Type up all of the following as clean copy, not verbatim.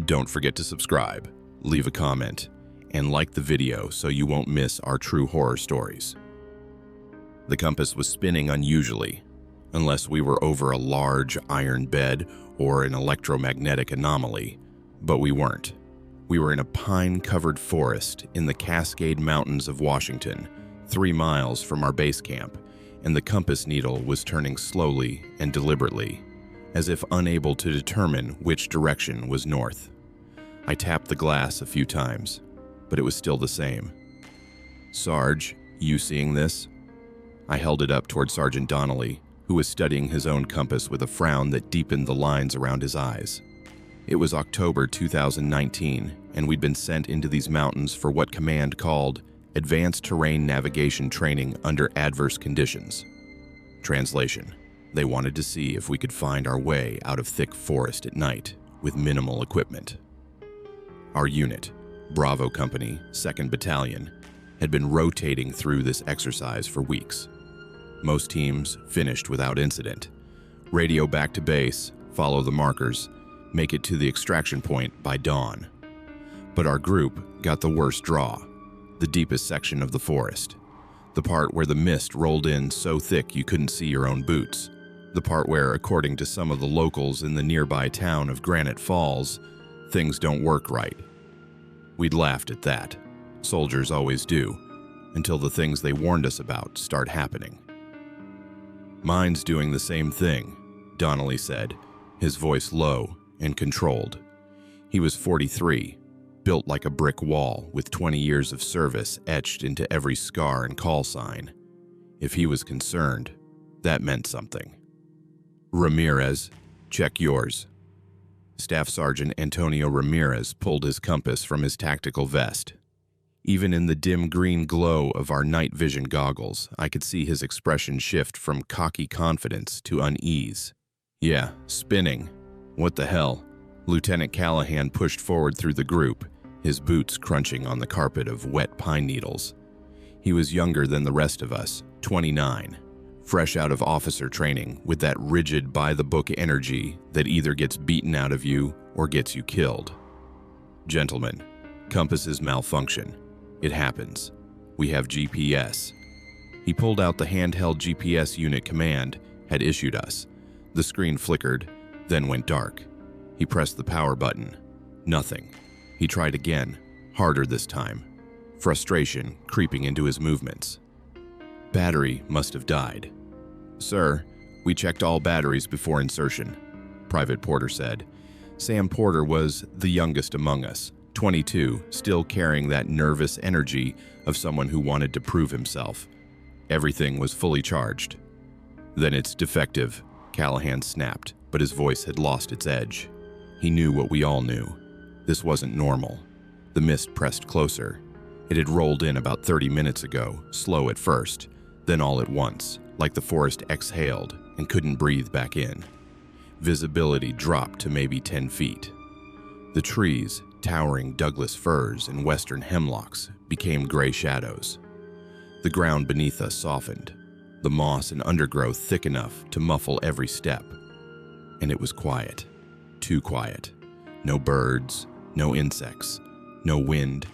Don't forget to subscribe, leave a comment, and like the video so you won't miss our true horror stories. The compass was spinning unusually, unless we were over a large iron bed or an electromagnetic anomaly, but we weren't. We were in a pine-covered forest in the Cascade Mountains of Washington, 3 miles from our base camp, and the compass needle was turning slowly and deliberately, as if unable to determine which direction was north. I tapped the glass a few times, but it was still the same. "Sarge, you seeing this?" I held it up toward Sergeant Donnelly, who was studying his own compass with a frown that deepened the lines around his eyes. It was October 2019, and we'd been sent into these mountains for what Command called Advanced Terrain Navigation Training under Adverse Conditions. Translation: they wanted to see if we could find our way out of thick forest at night with minimal equipment. Our unit, Bravo Company, 2nd Battalion, had been rotating through this exercise for weeks. Most teams finished without incident. Radio back to base, follow the markers, make it to the extraction point by dawn. But our group got the worst draw, the deepest section of the forest. The part where the mist rolled in so thick you couldn't see your own boots. The part where, according to some of the locals in the nearby town of Granite Falls, things don't work right. We'd laughed at that. Soldiers always do, until the things they warned us about start happening. "Mine's doing the same thing," Donnelly said, his voice low and controlled. He was 43, built like a brick wall with 20 years of service etched into every scar and call sign. If he was concerned, that meant something. "Ramirez, check yours." Staff Sergeant Antonio Ramirez pulled his compass from his tactical vest. Even in the dim green glow of our night vision goggles, I could see his expression shift from cocky confidence to unease. "Yeah, spinning. What the hell?" Lieutenant Callahan pushed forward through the group, his boots crunching on the carpet of wet pine needles. He was younger than the rest of us, 29, fresh out of officer training with that rigid by-the-book energy that either gets beaten out of you or gets you killed. "Gentlemen, compasses malfunction. It happens. We have GPS." He pulled out the handheld GPS unit Command had issued us. The screen flickered, then went dark. He pressed the power button. Nothing. He tried again, harder this time, frustration creeping into his movements. "Battery must have died." "Sir, we checked all batteries before insertion," Private Porter said. Sam Porter was the youngest among us, 22, still carrying that nervous energy of someone who wanted to prove himself. Everything was fully charged. "Then it's defective," Callahan snapped, but his voice had lost its edge. He knew what we all knew. This wasn't normal. The mist pressed closer. It had rolled in about 30 minutes ago, slow at first, then all at once, like the forest exhaled and couldn't breathe back in. Visibility dropped to maybe 10 feet. The trees, towering Douglas firs and western hemlocks, became gray shadows. The ground beneath us softened, the moss and undergrowth thick enough to muffle every step. And it was quiet. Too quiet. No birds, no insects, no wind,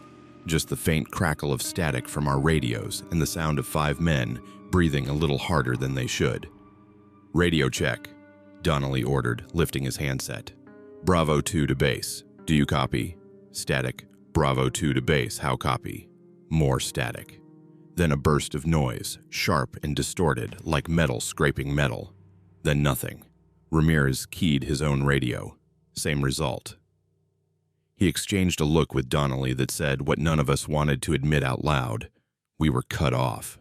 just the faint crackle of static from our radios and the sound of 5 men breathing a little harder than they should. "Radio check," Donnelly ordered, lifting his handset. "Bravo 2 to base. Do you copy?" Static. "Bravo 2 to base. How copy?" More static. Then a burst of noise, sharp and distorted, like metal scraping metal. Then nothing. Ramirez keyed his own radio. Same result. He exchanged a look with Donnelly that said what none of us wanted to admit out loud. We were cut off.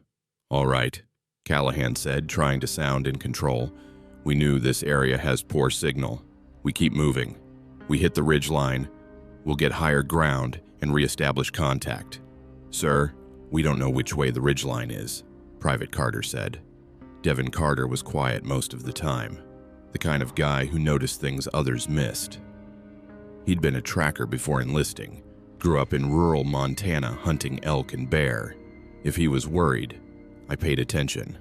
"All right," Callahan said, trying to sound in control. "We knew this area has poor signal. We keep moving. We hit the ridge line. We'll get higher ground and reestablish contact." "Sir, we don't know which way the ridge line is," Private Carter said. Devin Carter was quiet most of the time, the kind of guy who noticed things others missed. He'd been a tracker before enlisting, grew up in rural Montana hunting elk and bear. If he was worried, I paid attention.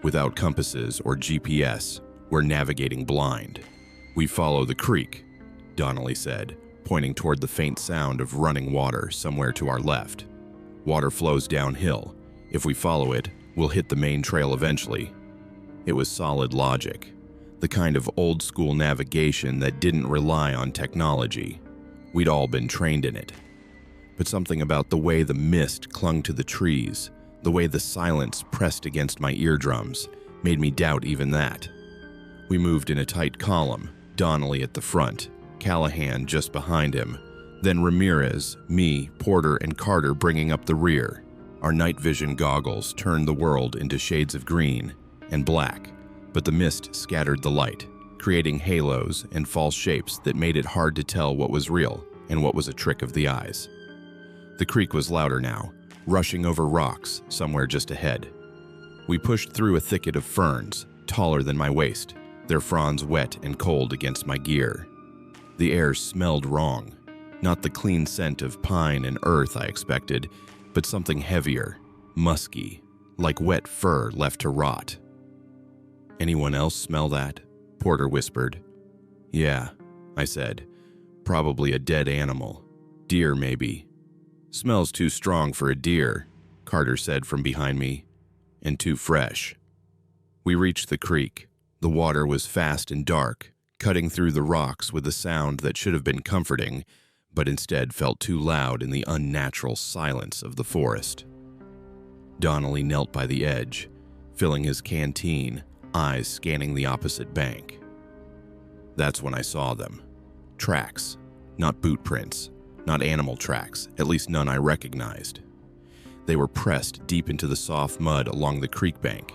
Without compasses or GPS, we're navigating blind. "We follow the creek," Donnelly said, pointing toward the faint sound of running water somewhere to our left. Water flows downhill. If we follow it, we'll hit the main trail eventually. It was solid logic, the kind of old-school navigation that didn't rely on technology. We'd all been trained in it. But something about the way the mist clung to the trees, the way the silence pressed against my eardrums, made me doubt even that. We moved in a tight column, Donnelly at the front, Callahan just behind him, then Ramirez, me, Porter, and Carter bringing up the rear. Our night vision goggles turned the world into shades of green and black, but the mist scattered the light, creating halos and false shapes that made it hard to tell what was real and what was a trick of the eyes. The creek was louder now, rushing over rocks somewhere just ahead. We pushed through a thicket of ferns, taller than my waist, their fronds wet and cold against my gear. The air smelled wrong, not the clean scent of pine and earth I expected, but something heavier, musky, like wet fur left to rot. "Anyone else smell that?" Porter whispered. "Yeah," I said. "Probably a dead animal. Deer, maybe." "Smells too strong for a deer," Carter said from behind me, "and too fresh." We reached the creek. The water was fast and dark, cutting through the rocks with a sound that should have been comforting, but instead felt too loud in the unnatural silence of the forest. Donnelly knelt by the edge, filling his canteen, eyes scanning the opposite bank. That's when I saw them. Tracks, not boot prints, not animal tracks, at least none I recognized. They were pressed deep into the soft mud along the creek bank,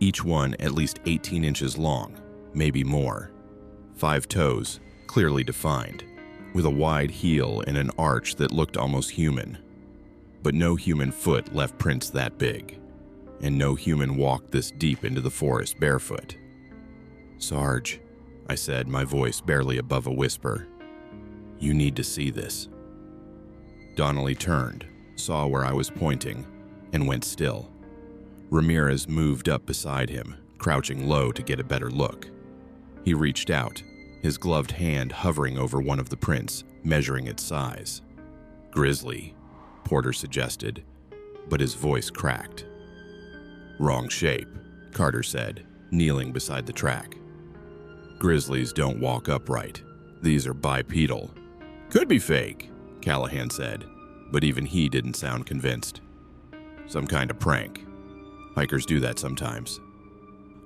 each one at least 18 inches long, maybe more. 5 toes, clearly defined, with a wide heel and an arch that looked almost human. But no human foot left prints that big, and no human walked this deep into the forest barefoot. "Sarge," I said, my voice barely above a whisper, "you need to see this." Donnelly turned, saw where I was pointing, and went still. Ramirez moved up beside him, crouching low to get a better look. He reached out, his gloved hand hovering over one of the prints, measuring its size. "Grizzly," Porter suggested, but his voice cracked. "Wrong shape," Carter said, kneeling beside the track. "Grizzlies don't walk upright. These are bipedal." "Could be fake," Callahan said, but even he didn't sound convinced. "Some kind of prank. Hikers do that sometimes."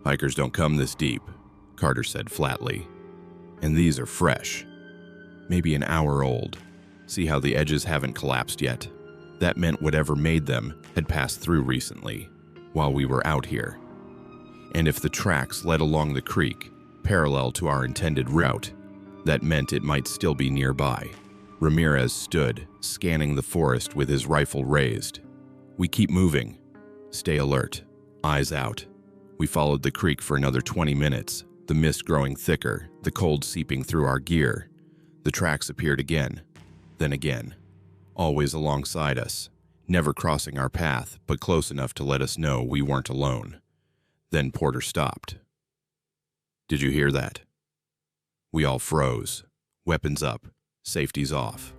"Hikers don't come this deep," Carter said flatly. "And these are fresh. Maybe an hour old. See how the edges haven't collapsed yet? That meant whatever made them had passed through recently, while we were out here. And if the tracks led along the creek, parallel to our intended route, that meant it might still be nearby." Ramirez stood, scanning the forest with his rifle raised. "We keep moving. Stay alert. Eyes out." We followed the creek for another 20 minutes, the mist growing thicker, the cold seeping through our gear. The tracks appeared again, then again, always alongside us, never crossing our path, but close enough to let us know we weren't alone. Then Porter stopped. "Did you hear that?" We all froze, weapons up, safeties off.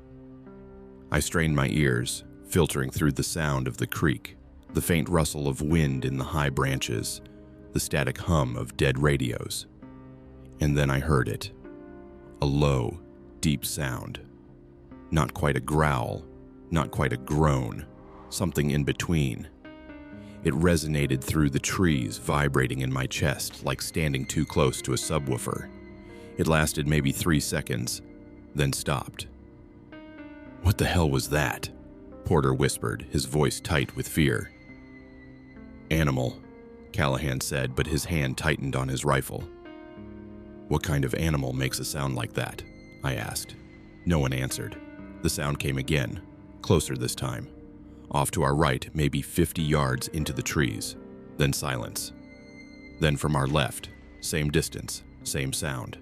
I strained my ears, filtering through the sound of the creek, the faint rustle of wind in the high branches, the static hum of dead radios. And then I heard it. A low, deep sound. Not quite a growl, not quite a groan, something in between. It resonated through the trees, vibrating in my chest like standing too close to a subwoofer. It lasted maybe 3 seconds, then stopped. "What the hell was that?" Porter whispered, his voice tight with fear. "Animal," Callahan said, but his hand tightened on his rifle. "What kind of animal makes a sound like that?" I asked. No one answered. The sound came again, closer this time. Off to our right, maybe 50 yards into the trees. Then silence. Then from our left, same distance, same sound.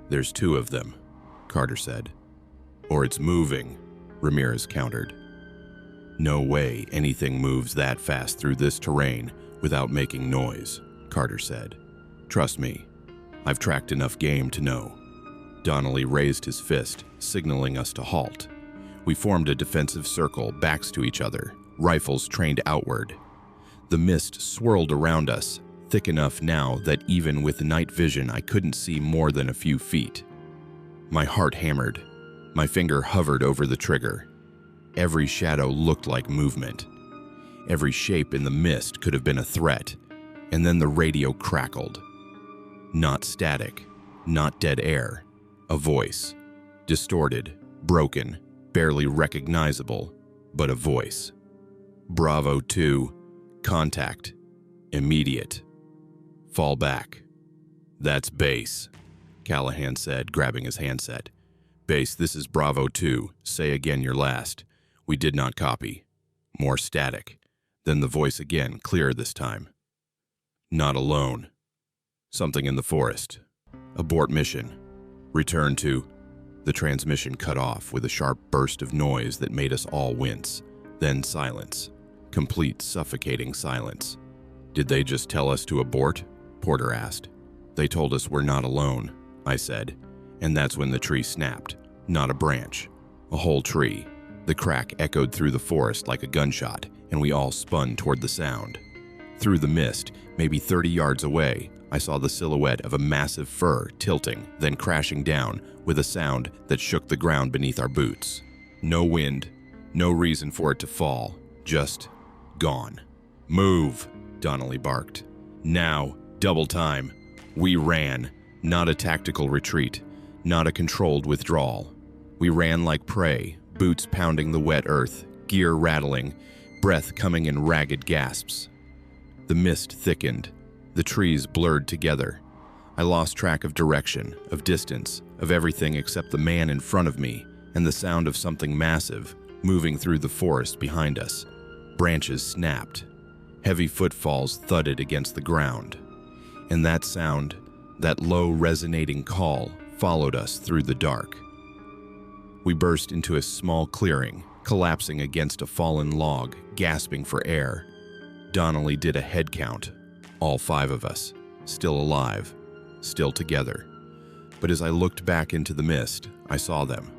"There's 2 of them," Carter said. "Or it's moving," Ramirez countered. "No way anything moves that fast through this terrain without making noise," Carter said. "Trust me, I've tracked enough game to know." Donnelly raised his fist, signaling us to halt. We formed a defensive circle, backs to each other, rifles trained outward. The mist swirled around us, thick enough now that even with night vision I couldn't see more than a few feet. My heart hammered. My finger hovered over the trigger. Every shadow looked like movement. Every shape in the mist could have been a threat. And then the radio crackled. Not static, not dead air. A voice. Distorted, broken, barely recognizable, but a voice. Bravo 2, contact. Immediate. Fall back. That's base, Callahan said, grabbing his handset. Base, this is Bravo 2. Say again your last. We did not copy. More static. Then the voice again, clearer this time. Not alone. Something in the forest. Abort mission. Return to... The transmission cut off with a sharp burst of noise that made us all wince. Then silence. Complete suffocating silence. Did they just tell us to abort? Porter asked. They told us we're not alone, I said. And that's when the tree snapped. Not a branch. A whole tree. The crack echoed through the forest like a gunshot, and we all spun toward the sound. Through the mist, maybe 30 yards away, I saw the silhouette of a massive fir tilting, then crashing down with a sound that shook the ground beneath our boots. No wind, no reason for it to fall, just gone. Move, Donnelly barked. Now, double time. We ran, not a tactical retreat, not a controlled withdrawal. We ran like prey, boots pounding the wet earth, gear rattling, breath coming in ragged gasps. The mist thickened. The trees blurred together. I lost track of direction, of distance, of everything except the man in front of me and the sound of something massive moving through the forest behind us. Branches snapped. Heavy footfalls thudded against the ground. And that sound, that low resonating call, followed us through the dark. We burst into a small clearing, collapsing against a fallen log, gasping for air. Donnelly did a head count. All 5 of us, still alive, still together. But as I looked back into the mist, I saw them.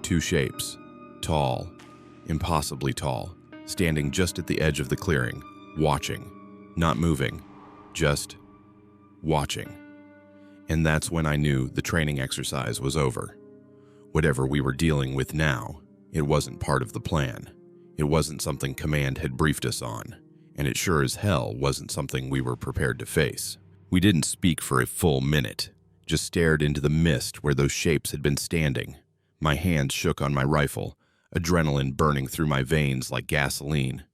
2 shapes, tall, impossibly tall, standing just at the edge of the clearing, watching, not moving, just watching. And that's when I knew the training exercise was over. Whatever we were dealing with now, it wasn't part of the plan. It wasn't something Command had briefed us on. And it sure as hell wasn't something we were prepared to face. We didn't speak for a full minute, just stared into the mist where those shapes had been standing. My hands shook on my rifle, adrenaline burning through my veins like gasoline.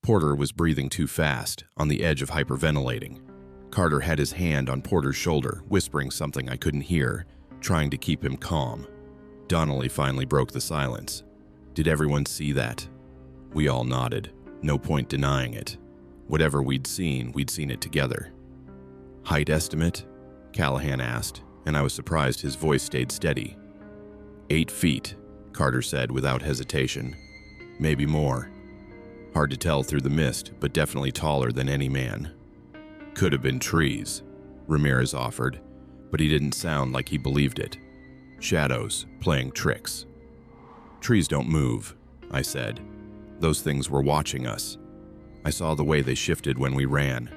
Porter was breathing too fast, on the edge of hyperventilating. Carter had his hand on Porter's shoulder, whispering something I couldn't hear, trying to keep him calm. Donnelly finally broke the silence. Did everyone see that? We all nodded. No point denying it. Whatever we'd seen it together. Height estimate? Callahan asked, and I was surprised his voice stayed steady. 8 feet, Carter said without hesitation. Maybe more. Hard to tell through the mist, but definitely taller than any man. Could have been trees, Ramirez offered, but he didn't sound like he believed it. Shadows playing tricks. Trees don't move, I said. Those things were watching us. I saw the way they shifted when we ran.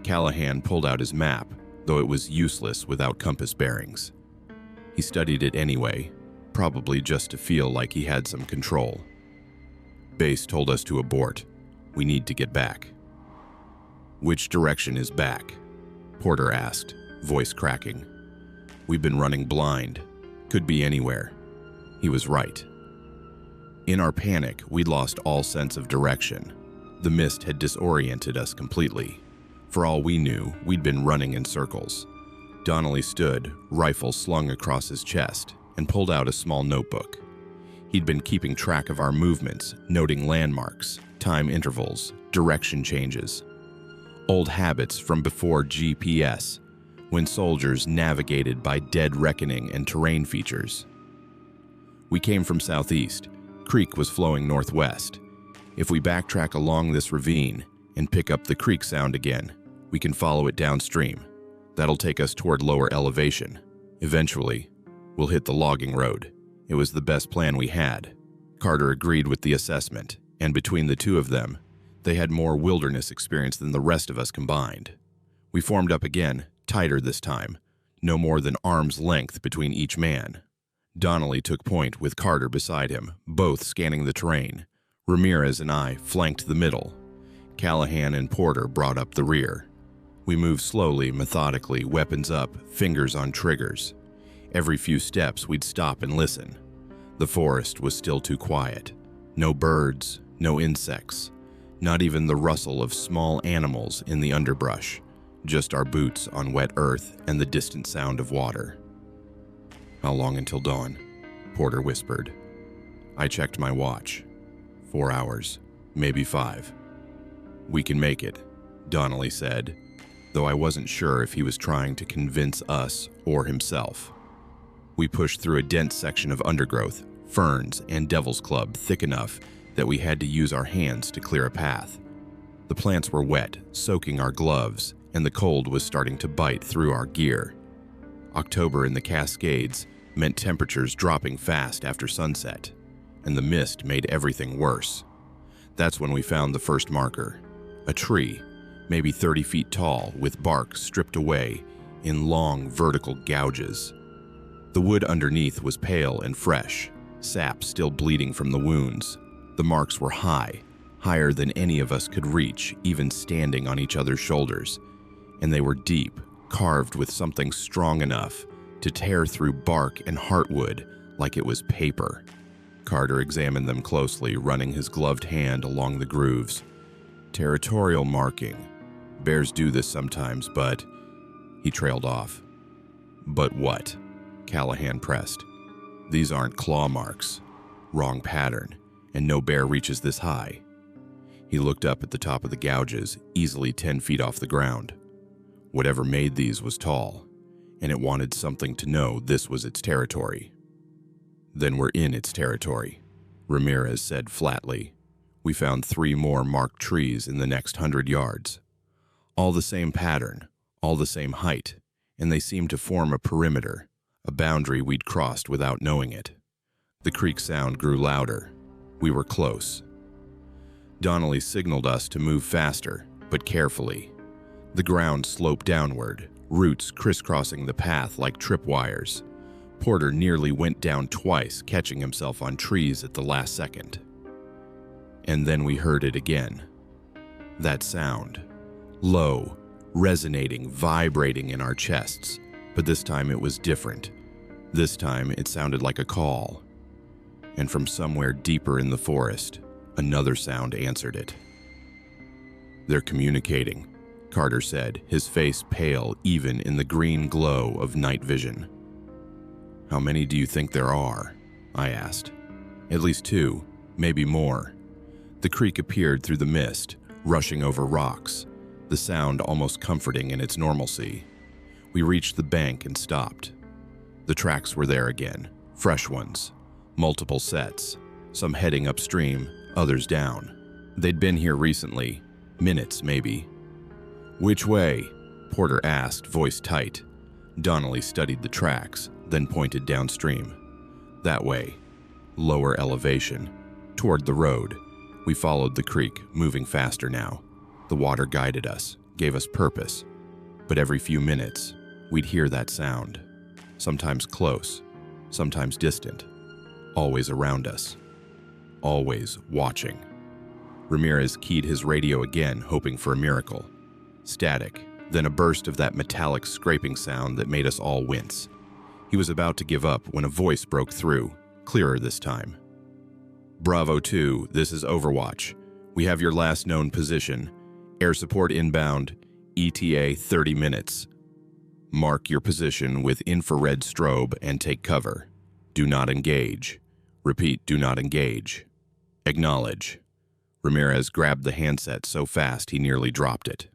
Callahan pulled out his map, though it was useless without compass bearings. He studied it anyway, probably just to feel like he had some control. Base told us to abort. We need to get back. Which direction is back? Porter asked, voice cracking. We've been running blind. Could be anywhere. He was right. In our panic, we'd lost all sense of direction. The mist had disoriented us completely. For all we knew, we'd been running in circles. Donnelly stood, rifle slung across his chest, and pulled out a small notebook. He'd been keeping track of our movements, noting landmarks, time intervals, direction changes. Old habits from before GPS, when soldiers navigated by dead reckoning and terrain features. We came from southeast. Creek was flowing northwest. If we backtrack along this ravine and pick up the creek sound again, we can follow it downstream. That'll take us toward lower elevation. Eventually, We'll hit the logging road. It was the best plan we had. Carter agreed with the assessment, and between the two of them, they had more wilderness experience than the rest of us combined. We formed up again, tighter this time, no more than arm's length between each man. Donnelly took point with Carter beside him, both scanning the terrain. Ramirez and I flanked the middle. Callahan and Porter brought up the rear. We moved slowly, methodically, weapons up, fingers on triggers. Every few steps, we'd stop and listen. The forest was still too quiet. No birds, no insects, not even the rustle of small animals in the underbrush, just our boots on wet earth and the distant sound of water. "How long until dawn?" Porter whispered. I checked my watch. 4 hours, maybe 5. "We can make it," Donnelly said, though I wasn't sure if he was trying to convince us or himself. We pushed through a dense section of undergrowth, ferns, and devil's club thick enough that we had to use our hands to clear a path. The plants were wet, soaking our gloves, and the cold was starting to bite through our gear. October in the Cascades meant temperatures dropping fast after sunset, and the mist made everything worse. That's when we found the first marker, a tree, maybe 30 feet tall, with bark stripped away in long vertical gouges. The wood underneath was pale and fresh, sap still bleeding from the wounds. The marks were high, higher than any of us could reach, even standing on each other's shoulders, and they were deep, carved with something strong enough to tear through bark and heartwood like it was paper. Carter examined them closely, running his gloved hand along the grooves. "Territorial marking. Bears do this sometimes, but..." He trailed off. "But what?" Callahan pressed. "These aren't claw marks. Wrong pattern, and no bear reaches this high." He looked up at the top of the gouges, easily 10 feet off the ground. Whatever made these was tall, and it wanted something to know this was its territory. "Then we're in its territory," Ramirez said flatly. We found 3 more marked trees in the next 100 yards. All the same pattern, all the same height, and they seemed to form a perimeter, a boundary we'd crossed without knowing it. The creek sound grew louder. We were close. Donnelly signaled us to move faster, but carefully. The ground sloped downward, roots crisscrossing the path like tripwires. Porter nearly went down twice, catching himself on trees at the last second. And then we heard it again. That sound. Low, resonating, vibrating in our chests. But this time it was different. This time it sounded like a call. And from somewhere deeper in the forest, another sound answered it. "They're communicating," Carter said, his face pale even in the green glow of night vision. "How many do you think there are?" I asked. "At least 2, maybe more." The creek appeared through the mist, rushing over rocks, the sound almost comforting in its normalcy. We reached the bank and stopped. The tracks were there again, fresh ones, multiple sets, some heading upstream, others down. They'd been here recently, minutes maybe. "Which way?" Porter asked, voice tight. Donnelly studied the tracks, then pointed downstream. "That way. Lower elevation. Toward the road." We followed the creek, moving faster now. The water guided us, gave us purpose. But every few minutes, we'd hear that sound. Sometimes close, sometimes distant. Always around us. Always watching. Ramirez keyed his radio again, hoping for a miracle. Static, then a burst of that metallic scraping sound that made us all wince. He was about to give up when a voice broke through, clearer this time. "Bravo 2, this is Overwatch. We have your last known position. Air support inbound, ETA 30 minutes. Mark your position with infrared strobe and take cover. Do not engage. Repeat, do not engage. Acknowledge." Ramirez grabbed the handset so fast he nearly dropped it.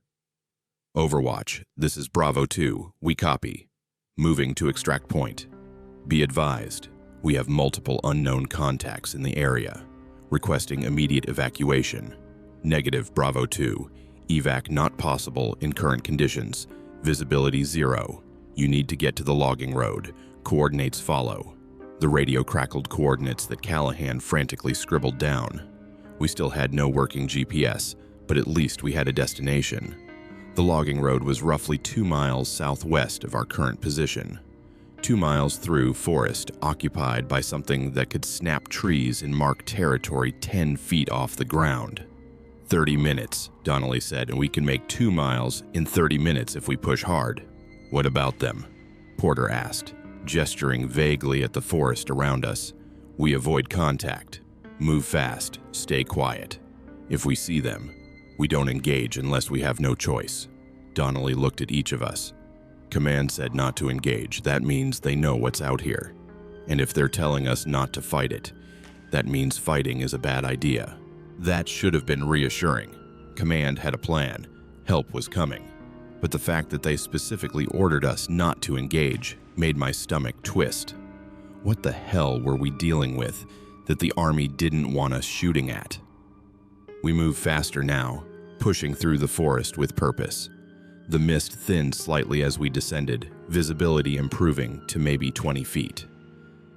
"Overwatch, this is Bravo 2. We copy. Moving to extract point. Be advised, we have multiple unknown contacts in the area. Requesting immediate evacuation. Negative Bravo 2. Evac not possible in current conditions. Visibility 0. You need to get to the logging road. Coordinates follow. The radio crackled coordinates that Callahan frantically scribbled down. We still had no working GPS, but at least we had a destination. The logging road was roughly 2 miles southwest of our current position. 2 miles through forest occupied by something that could snap trees in marked territory 10 feet off the ground. 30 minutes, Donnelly said, and we can make 2 miles in 30 minutes if we push hard. What about them? Porter asked, gesturing vaguely at the forest around us. We avoid contact. Move fast, stay quiet. If we see them, we don't engage unless we have no choice. Donnelly looked at each of us. Command said not to engage. That means they know what's out here. And if they're telling us not to fight it, that means fighting is a bad idea. That should have been reassuring. Command had a plan. Help was coming. But the fact that they specifically ordered us not to engage made my stomach twist. What the hell were we dealing with that the Army didn't want us shooting at? We moved faster now, pushing through the forest with purpose. The mist thinned slightly as we descended, visibility improving to maybe 20 feet.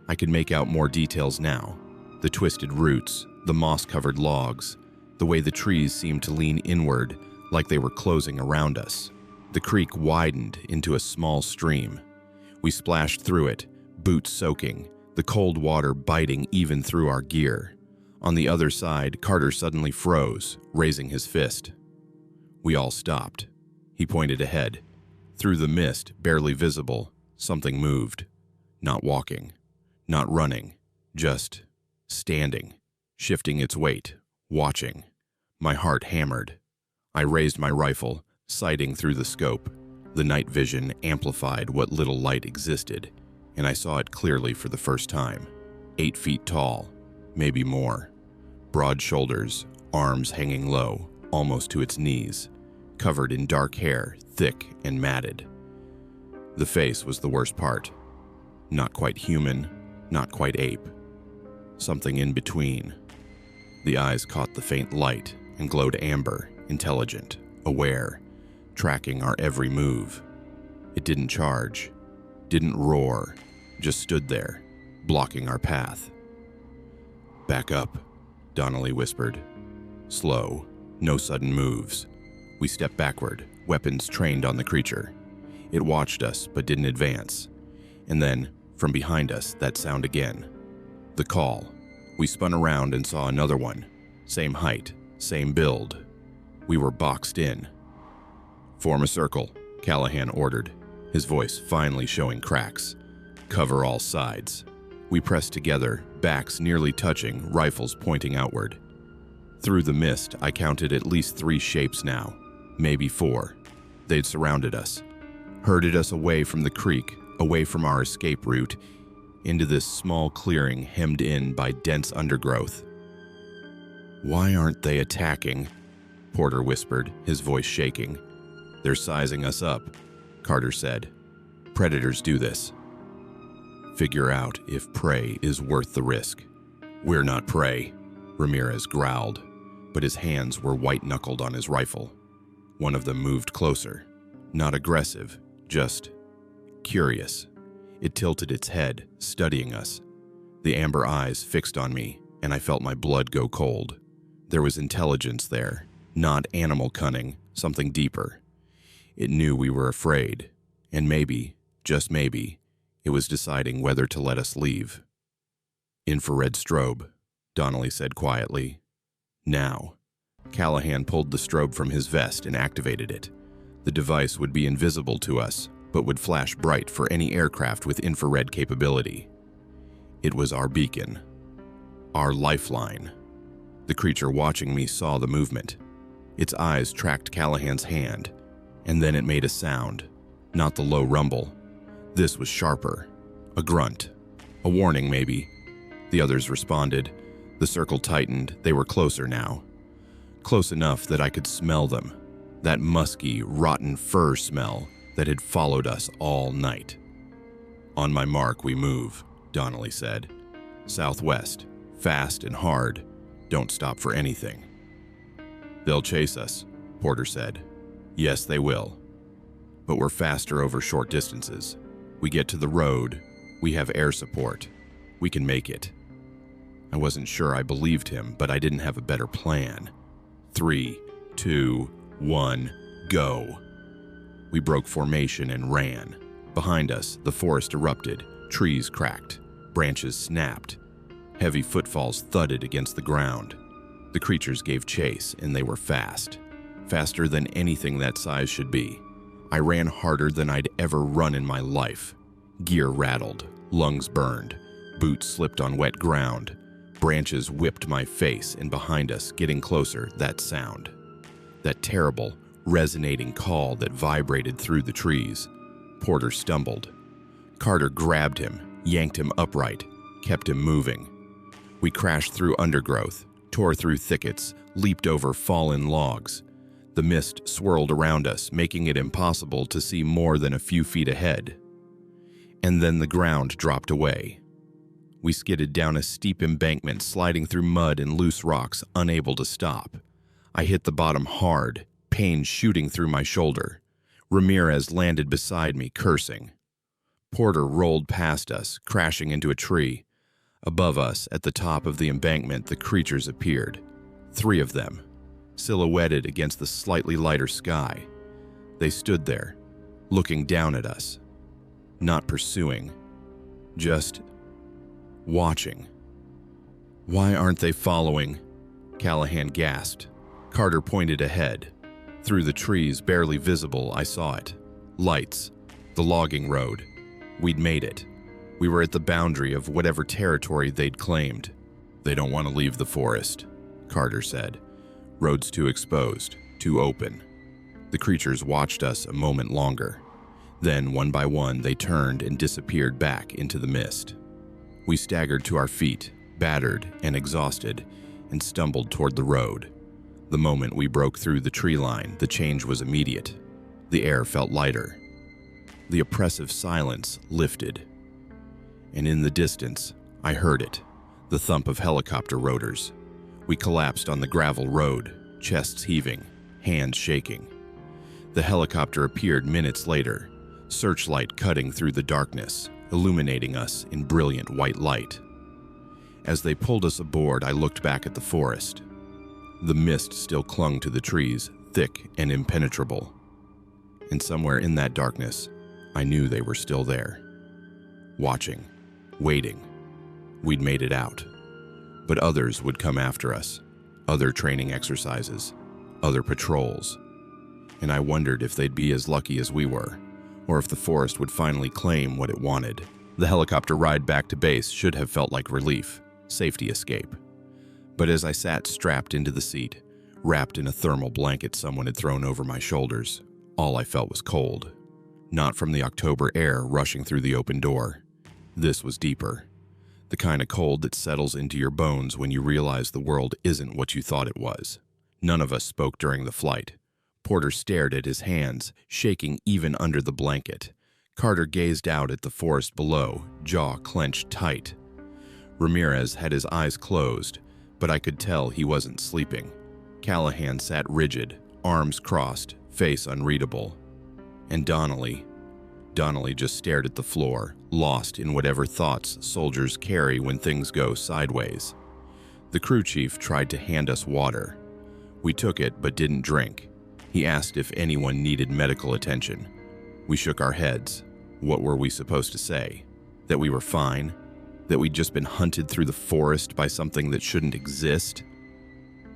I could make out more details now. The twisted roots, the moss-covered logs, the way the trees seemed to lean inward like they were closing around us. The creek widened into a small stream. We splashed through it, boots soaking, the cold water biting even through our gear. On the other side, Carter suddenly froze, raising his fist. We all stopped. He pointed ahead. Through the mist, barely visible, something moved. Not walking, not running, just standing, shifting its weight, watching. My heart hammered. I raised my rifle, sighting through the scope. The night vision amplified what little light existed, and I saw it clearly for the first time. 8 feet tall, maybe more. Broad shoulders, arms hanging low, almost to its knees, covered in dark hair, thick and matted. The face was the worst part. Not quite human, not quite ape. Something in between. The eyes caught the faint light and glowed amber, intelligent, aware, tracking our every move. It didn't charge, didn't roar, just stood there, blocking our path. Back up, Donnelly whispered. Slow, no sudden moves. We stepped backward, weapons trained on the creature. It watched us, but didn't advance. And then, from behind us, that sound again. The call. We spun around and saw another one. Same height, same build. We were boxed in. Form a circle, Callahan ordered, his voice finally showing cracks. Cover all sides. We pressed together, backs nearly touching, rifles pointing outward. Through the mist, I counted at least 3 shapes now, maybe 4. They'd surrounded us, herded us away from the creek, away from our escape route, into this small clearing hemmed in by dense undergrowth. Why aren't they attacking? Porter whispered, his voice shaking. They're sizing us up, Carter said. Predators do this. Figure out if prey is worth the risk. We're not prey, Ramirez growled, but his hands were white-knuckled on his rifle. One of them moved closer. Not aggressive, just curious. It tilted its head, studying us. The amber eyes fixed on me, and I felt my blood go cold. There was intelligence there, not animal cunning, something deeper. It knew we were afraid, and maybe, just maybe, it was deciding whether to let us leave. Infrared strobe, Donnelly said quietly. Now. Callahan pulled the strobe from his vest and activated it. The device would be invisible to us, but would flash bright for any aircraft with infrared capability. It was our beacon. Our lifeline. The creature watching me saw the movement. Its eyes tracked Callahan's hand, and then it made a sound, not the low rumble. This was sharper, a grunt, a warning maybe. The others responded. The circle tightened. They were closer now. Close enough that I could smell them, that musky, rotten fur smell that had followed us all night. On my mark, we move, Donnelly said. Southwest, fast and hard, don't stop for anything. They'll chase us, Porter said. Yes, they will. But we're faster over short distances. We get to the road, "We have air support. We can make it." I wasn't sure I believed him, but I didn't have a better plan. 3, 2, 1, go. We broke formation and ran. Behind us, the forest erupted, trees cracked, branches snapped. Heavy footfalls thudded against the ground. The creatures gave chase, and they were fast. Faster than anything that size should be. I ran harder than I'd ever run in my life. Gear rattled, lungs burned, boots slipped on wet ground. Branches whipped my face, and behind us, getting closer, that sound. That terrible, resonating call that vibrated through the trees. Porter stumbled. Carter grabbed him, yanked him upright, kept him moving. We crashed through undergrowth, tore through thickets, leaped over fallen logs. The mist swirled around us, making it impossible to see more than a few feet ahead. And then the ground dropped away. We skidded down a steep embankment, sliding through mud and loose rocks, unable to stop. I hit the bottom hard, pain shooting through my shoulder. Ramirez landed beside me, cursing. Porter rolled past us, crashing into a tree. Above us, at the top of the embankment, the creatures appeared. 3 of them, silhouetted against the slightly lighter sky. They stood there, looking down at us. Not pursuing, just watching. "Why aren't they following?" Callahan gasped. Carter pointed ahead. Through the trees, barely visible, I saw it. Lights. The logging road. We'd made it. We were at the boundary of whatever territory they'd claimed. "They don't want to leave the forest," Carter said. "Road's too exposed, too open." The creatures watched us a moment longer. Then, one by one, they turned and disappeared back into the mist. We staggered to our feet, battered and exhausted, and stumbled toward the road. The moment we broke through the tree line, the change was immediate. The air felt lighter. The oppressive silence lifted. And in the distance, I heard it, the thump of helicopter rotors. We collapsed on the gravel road, chests heaving, hands shaking. The helicopter appeared minutes later, searchlight cutting through the darkness, illuminating us in brilliant white light. As they pulled us aboard, I looked back at the forest. The mist still clung to the trees, thick and impenetrable. And somewhere in that darkness, I knew they were still there. Watching, waiting. We'd made it out. But others would come after us. Other training exercises. Other patrols. And I wondered if they'd be as lucky as we were, or if the forest would finally claim what it wanted. The helicopter ride back to base should have felt like relief, safety escape. But as I sat strapped into the seat, wrapped in a thermal blanket someone had thrown over my shoulders, all I felt was cold. Not from the October air rushing through the open door. This was deeper. The kind of cold that settles into your bones when you realize the world isn't what you thought it was. None of us spoke during the flight. Porter stared at his hands, shaking even under the blanket. Carter gazed out at the forest below, jaw clenched tight. Ramirez had his eyes closed, but I could tell he wasn't sleeping. Callahan sat rigid, arms crossed, face unreadable. And Donnelly just stared at the floor, lost in whatever thoughts soldiers carry when things go sideways. The crew chief tried to hand us water. We took it but didn't drink. He asked if anyone needed medical attention. We shook our heads. What were we supposed to say? That we were fine? That we'd just been hunted through the forest by something that shouldn't exist?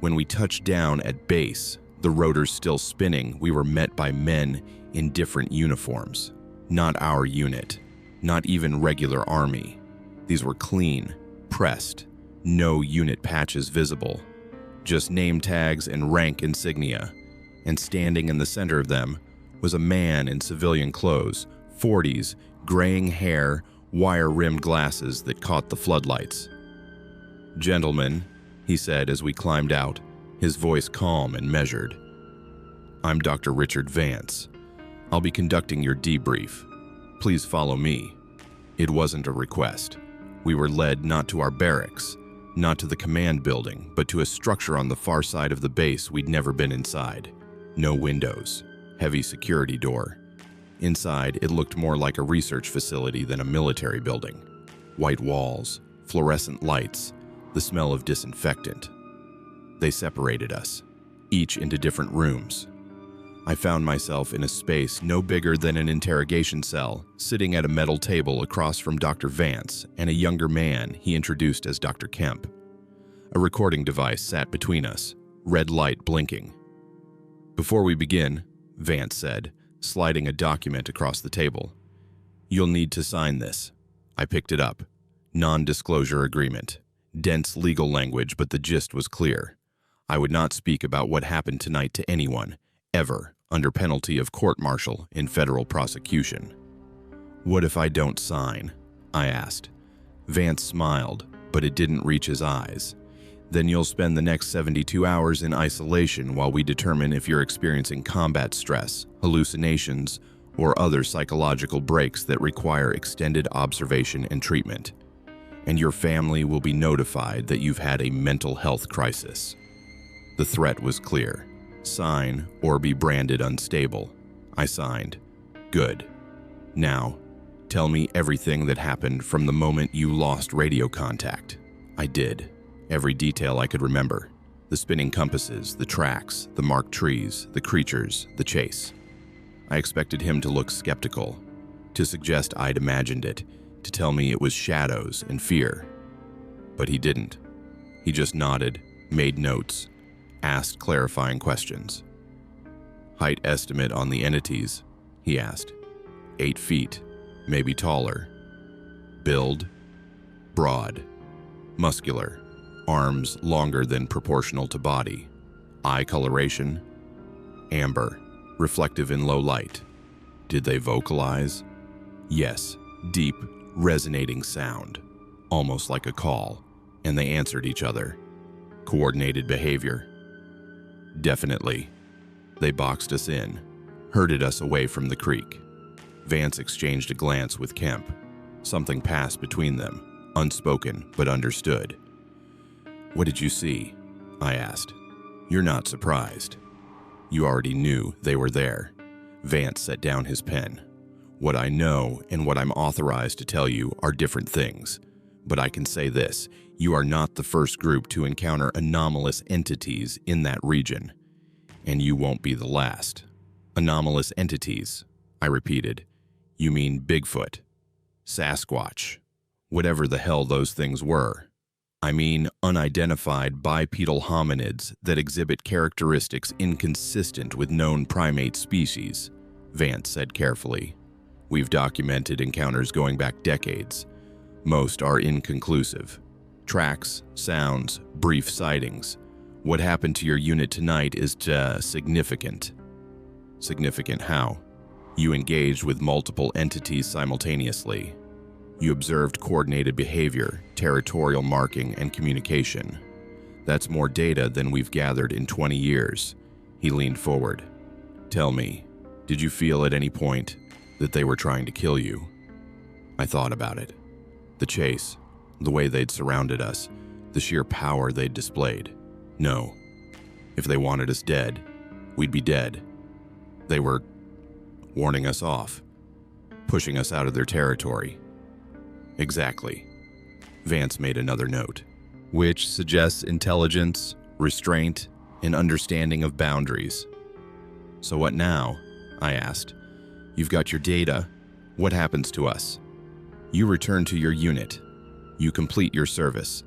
When we touched down at base, the rotors still spinning, we were met by men in different uniforms. Not our unit. Not even regular army. These were clean, pressed, no unit patches visible. Just name tags and rank insignia. And standing in the center of them was a man in civilian clothes, 40s, graying hair, wire-rimmed glasses that caught the floodlights. "Gentlemen," he said as we climbed out, his voice calm and measured. "I'm Dr. Richard Vance. I'll be conducting your debrief. Please follow me." It wasn't a request. We were led not to our barracks, not to the command building, but to a structure on the far side of the base we'd never been inside. No windows, heavy security door. Inside, it looked more like a research facility than a military building. White walls, fluorescent lights, the smell of disinfectant. They separated us, each into different rooms. I found myself in a space no bigger than an interrogation cell, sitting at a metal table across from Dr. Vance and a younger man he introduced as Dr. Kemp. A recording device sat between us, red light blinking. "Before we begin," Vance said, sliding a document across the table, "you'll need to sign this." I picked it up. Non-disclosure agreement. Dense legal language, but the gist was clear. I would not speak about what happened tonight to anyone, ever, under penalty of court-martial in federal prosecution. "What if I don't sign?" I asked. Vance smiled, but it didn't reach his eyes. "Then you'll spend the next 72 hours in isolation while we determine if you're experiencing combat stress, hallucinations, or other psychological breaks that require extended observation and treatment. And your family will be notified that you've had a mental health crisis." The threat was clear. Sign or be branded unstable. I signed. Good. Now, tell me everything that happened from the moment you lost radio contact. I did. Every detail I could remember. The spinning compasses, the tracks, the marked trees, the creatures, the chase. I expected him to look skeptical, to suggest I'd imagined it, to tell me it was shadows and fear. But he didn't. He just nodded, made notes, asked clarifying questions. "Height estimate on the entities?" he asked. 8 feet, maybe taller. "Build?" "Broad. Muscular. Arms longer than proportional to body. Eye coloration?" "Amber. Reflective in low light." "Did they vocalize?" "Yes. Deep, resonating sound. Almost like a call. And they answered each other." "Coordinated behavior?" "Definitely. They boxed us in, herded us away from the creek." Vance exchanged a glance with Kemp. Something passed between them, unspoken but understood. "What did you see?" I asked. "You're not surprised. You already knew they were there." Vance set down his pen. "What I know and what I'm authorized to tell you are different things. But I can say this, you are not the first group to encounter anomalous entities in that region. And you won't be the last." "Anomalous entities," I repeated. "You mean Bigfoot, Sasquatch, whatever the hell those things were." "I mean unidentified bipedal hominids that exhibit characteristics inconsistent with known primate species," Vance said carefully. "We've documented encounters going back decades. Most are inconclusive. Tracks, sounds, brief sightings. What happened to your unit tonight is significant." "Significant how?" "You engaged with multiple entities simultaneously. You observed coordinated behavior, territorial marking, and communication. That's more data than we've gathered in 20 years. He leaned forward. "Tell me, did you feel at any point that they were trying to kill you?" I thought about it. The chase, the way they'd surrounded us, the sheer power they'd displayed. No. If they wanted us dead, we'd be dead. They were warning us off, pushing us out of their territory. Exactly. Vance made another note, which suggests intelligence, restraint, and understanding of boundaries. "So what now?" I asked. "You've got your data. What happens to us?" "You return to your unit. You complete your service.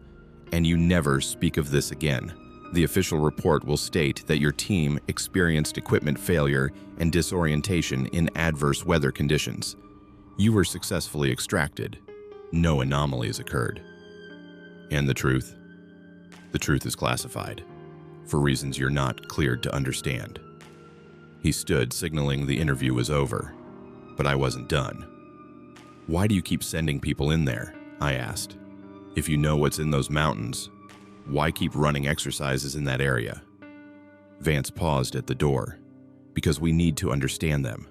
And you never speak of this again. The official report will state that your team experienced equipment failure and disorientation in adverse weather conditions. You were successfully extracted. No anomalies occurred." "And the truth?" "The truth is classified, for reasons you're not cleared to understand." He stood, signaling the interview was over. But I wasn't done. "Why do you keep sending people in there?" I asked. "If you know what's in those mountains, why keep running exercises in that area?" Vance paused at the door. "Because we need to understand them.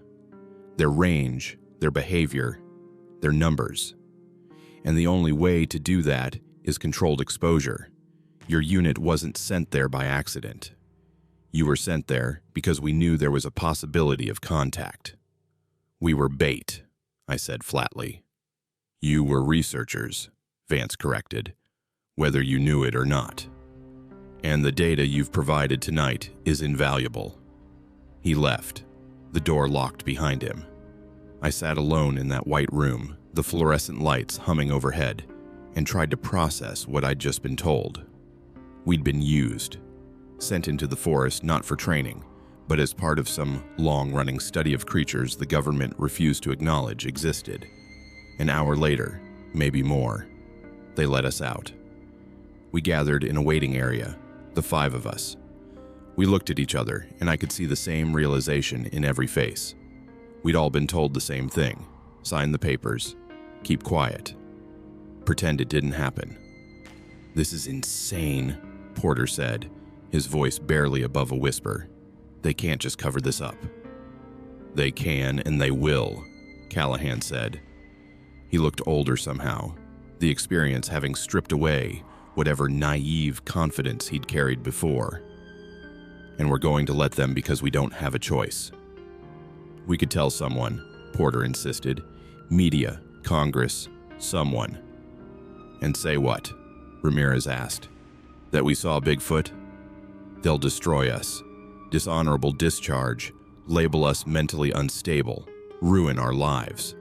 Their range, their behavior, their numbers. And the only way to do that is controlled exposure. Your unit wasn't sent there by accident. You were sent there because we knew there was a possibility of contact." "We were bait," I said flatly. "You were researchers," Vance corrected, "whether you knew it or not. And the data you've provided tonight is invaluable." He left, the door locked behind him. I sat alone in that white room, the fluorescent lights humming overhead, and tried to process what I'd just been told. We'd been used, sent into the forest not for training, but as part of some long-running study of creatures the government refused to acknowledge existed. An hour later, maybe more, they let us out. We gathered in a waiting area, the 5 of us. We looked at each other, and I could see the same realization in every face. We'd all been told the same thing: sign the papers, keep quiet, pretend it didn't happen. "This is insane," Porter said, his voice barely above a whisper. "They can't just cover this up." "They can and they will," Callahan said. He looked older somehow, the experience having stripped away whatever naive confidence he'd carried before. "And we're going to let them because we don't have a choice." "We could tell someone," Porter insisted. "Media, Congress, someone." "And say what?" Ramirez asked. "That we saw Bigfoot? They'll destroy us. Dishonorable discharge, label us mentally unstable, ruin our lives.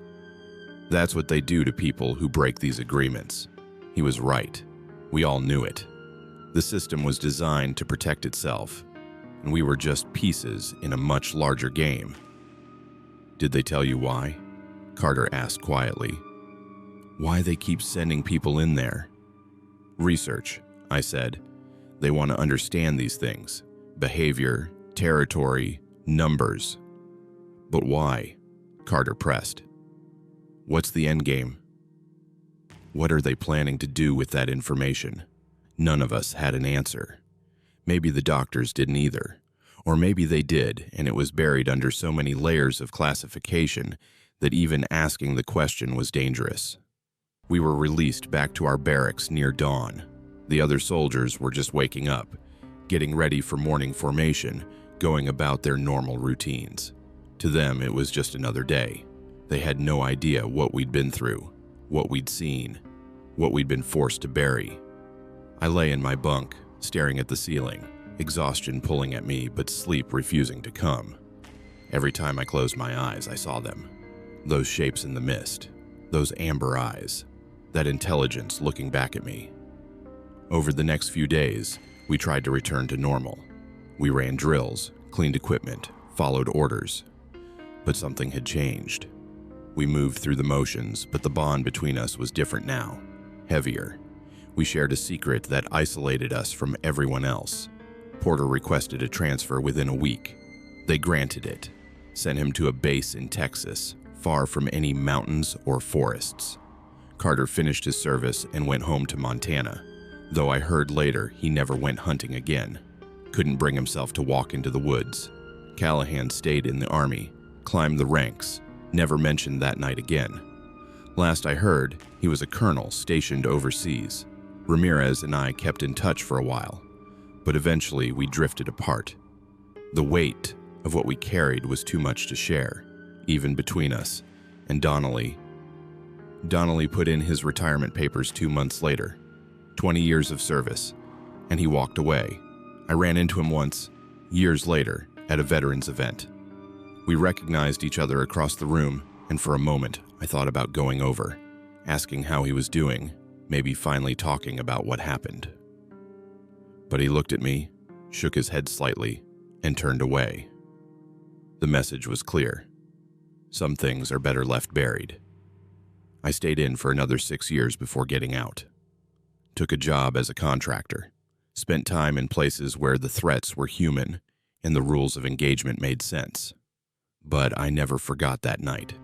That's what they do to people who break these agreements." He was right. We all knew it. The system was designed to protect itself, and we were just pieces in a much larger game. "Did they tell you why?" Carter asked quietly. "Why they keep sending people in there?" "Research," I said. "They want to understand these things. Behavior, territory, numbers." "But why?" Carter pressed. "What's the end game? What are they planning to do with that information?" None of us had an answer. Maybe the doctors didn't either. Or maybe they did, and it was buried under so many layers of classification that even asking the question was dangerous. We were released back to our barracks near dawn. The other soldiers were just waking up, getting ready for morning formation, going about their normal routines. To them, it was just another day. They had no idea what we'd been through, what we'd seen, what we'd been forced to bury. I lay in my bunk, staring at the ceiling, exhaustion pulling at me but sleep refusing to come. Every time I closed my eyes, I saw them. Those shapes in the mist, those amber eyes, that intelligence looking back at me. Over the next few days, we tried to return to normal. We ran drills, cleaned equipment, followed orders. But something had changed. We moved through the motions, but the bond between us was different now, heavier. We shared a secret that isolated us from everyone else. Porter requested a transfer within a week. They granted it, sent him to a base in Texas, far from any mountains or forests. Carter finished his service and went home to Montana, though I heard later he never went hunting again. Couldn't bring himself to walk into the woods. Callahan stayed in the Army, climbed the ranks, never mentioned that night again. Last I heard, he was a colonel stationed overseas. Ramirez and I kept in touch for a while, but eventually we drifted apart. The weight of what we carried was too much to share, even between us, and Donnelly put in his retirement papers 2 months later. 20 years of service, and he walked away. I ran into him once, years later, at a veterans event. We recognized each other across the room, and for a moment, I thought about going over, asking how he was doing, maybe finally talking about what happened. But he looked at me, shook his head slightly, and turned away. The message was clear. Some things are better left buried. I stayed in for another 6 years before getting out. Took a job as a contractor, spent time in places where the threats were human and the rules of engagement made sense. But I never forgot that night.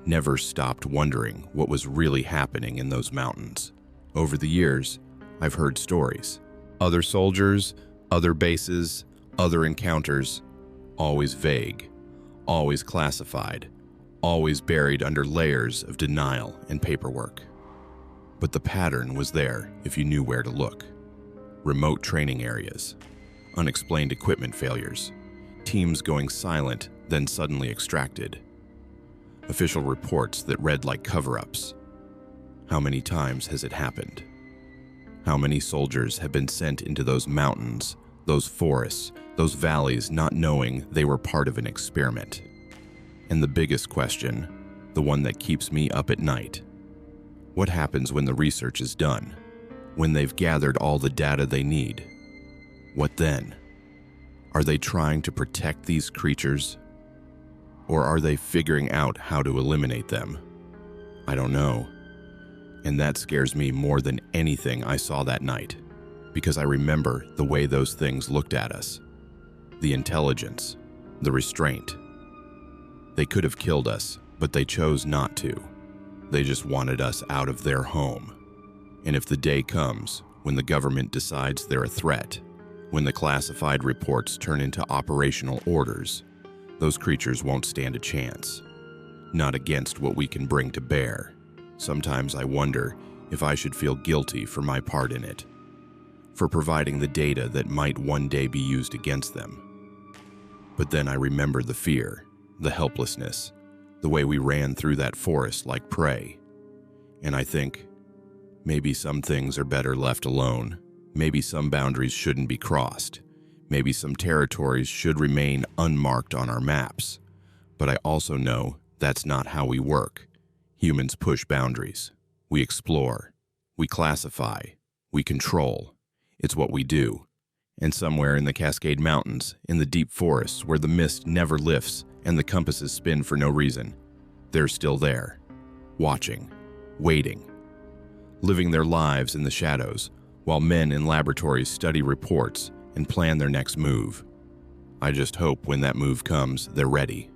Never stopped wondering what was really happening in those mountains. Over the years, I've heard stories. Other soldiers, other bases, other encounters, always vague, always classified, always buried under layers of denial and paperwork. But the pattern was there if you knew where to look. Remote training areas, unexplained equipment failures, teams going silent then suddenly extracted. Official reports that read like cover-ups. How many times has it happened? How many soldiers have been sent into those mountains, those forests, those valleys, not knowing they were part of an experiment? And the biggest question, the one that keeps me up at night: what happens when the research is done? When they've gathered all the data they need? What then? Are they trying to protect these creatures? Or are they figuring out how to eliminate them? I don't know. And that scares me more than anything I saw that night, because I remember the way those things looked at us. The intelligence, the restraint. They could have killed us, but they chose not to. They just wanted us out of their home. And if the day comes when the government decides they're a threat, when the classified reports turn into operational orders, those creatures won't stand a chance. Not against what we can bring to bear. Sometimes I wonder if I should feel guilty for my part in it, for providing the data that might one day be used against them. But then I remember the fear, the helplessness, the way we ran through that forest like prey. And I think, maybe some things are better left alone. Maybe some boundaries shouldn't be crossed. Maybe some territories should remain unmarked on our maps. But I also know that's not how we work. Humans push boundaries. We explore. We classify. We control. It's what we do. And somewhere in the Cascade Mountains, in the deep forests where the mist never lifts and the compasses spin for no reason, they're still there, watching, waiting, living their lives in the shadows, while men in laboratories study reports and plan their next move. I just hope when that move comes, they're ready,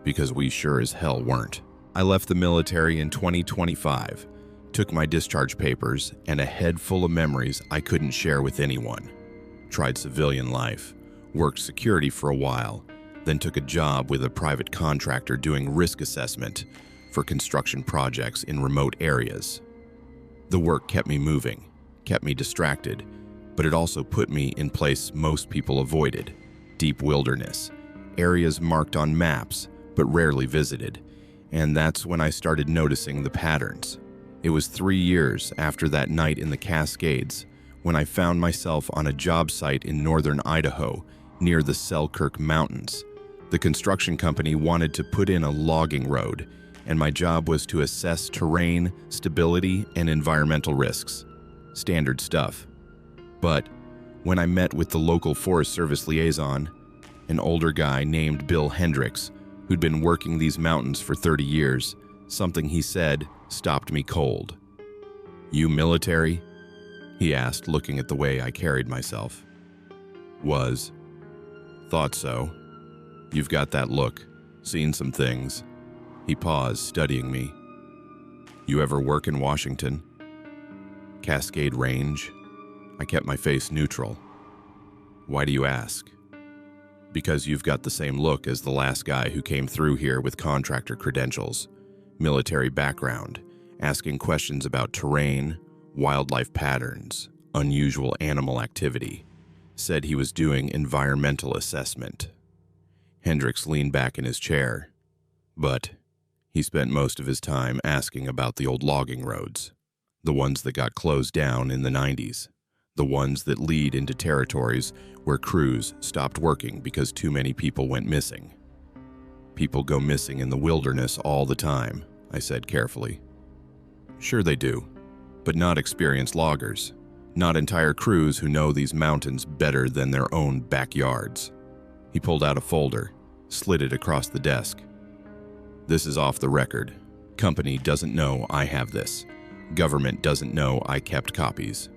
because we sure as hell weren't. I left the military in 2025, took my discharge papers and a head full of memories I couldn't share with anyone. Tried civilian life, worked security for a while, then took a job with a private contractor doing risk assessment for construction projects in remote areas. The work kept me moving, kept me distracted, but it also put me in place most people avoided: deep wilderness, areas marked on maps but rarely visited. And that's when I started noticing the patterns. It was 3 years after that night in the Cascades when I found myself on a job site in northern Idaho near the Selkirk Mountains. The construction company wanted to put in a logging road, and my job was to assess terrain, stability, and environmental risks. Standard stuff. But when I met with the local Forest Service liaison, an older guy named Bill Hendricks, who'd been working these mountains for 30 years, something he said stopped me cold. "You military?" he asked, looking at the way I carried myself. "Was. Thought so. You've got that look. Seen some things." He paused, studying me. "You ever work in Washington?" "Cascade Range?" I kept my face neutral. "Why do you ask?" "Because you've got the same look as the last guy who came through here with contractor credentials, military background, asking questions about terrain, wildlife patterns, unusual animal activity. Said he was doing environmental assessment." Hendricks leaned back in his chair. "But he spent most of his time asking about the old logging roads, the ones that got closed down in the 90s, the ones that lead into territories where crews stopped working because too many people went missing." "People go missing in the wilderness all the time," I said carefully. "Sure they do, but not experienced loggers, not entire crews who know these mountains better than their own backyards." He pulled out a folder, slid it across the desk. "This is off the record. Company doesn't know I have this. Government doesn't know I kept copies."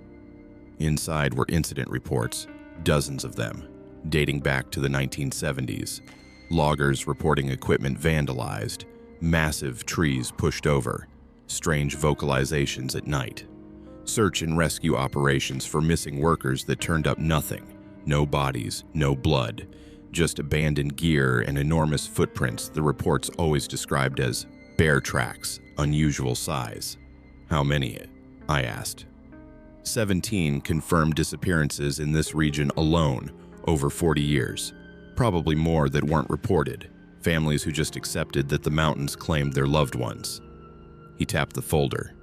Inside were incident reports, dozens of them, dating back to the 1970s. Loggers reporting equipment vandalized, massive trees pushed over, strange vocalizations at night. Search and rescue operations for missing workers that turned up nothing. No bodies, no blood, just abandoned gear and enormous footprints the reports always described as bear tracks, unusual size. "How many?" I asked. 17 confirmed disappearances in this region alone over 40 years, probably more that weren't reported. Families who just accepted that the mountains claimed their loved ones. He tapped the folder.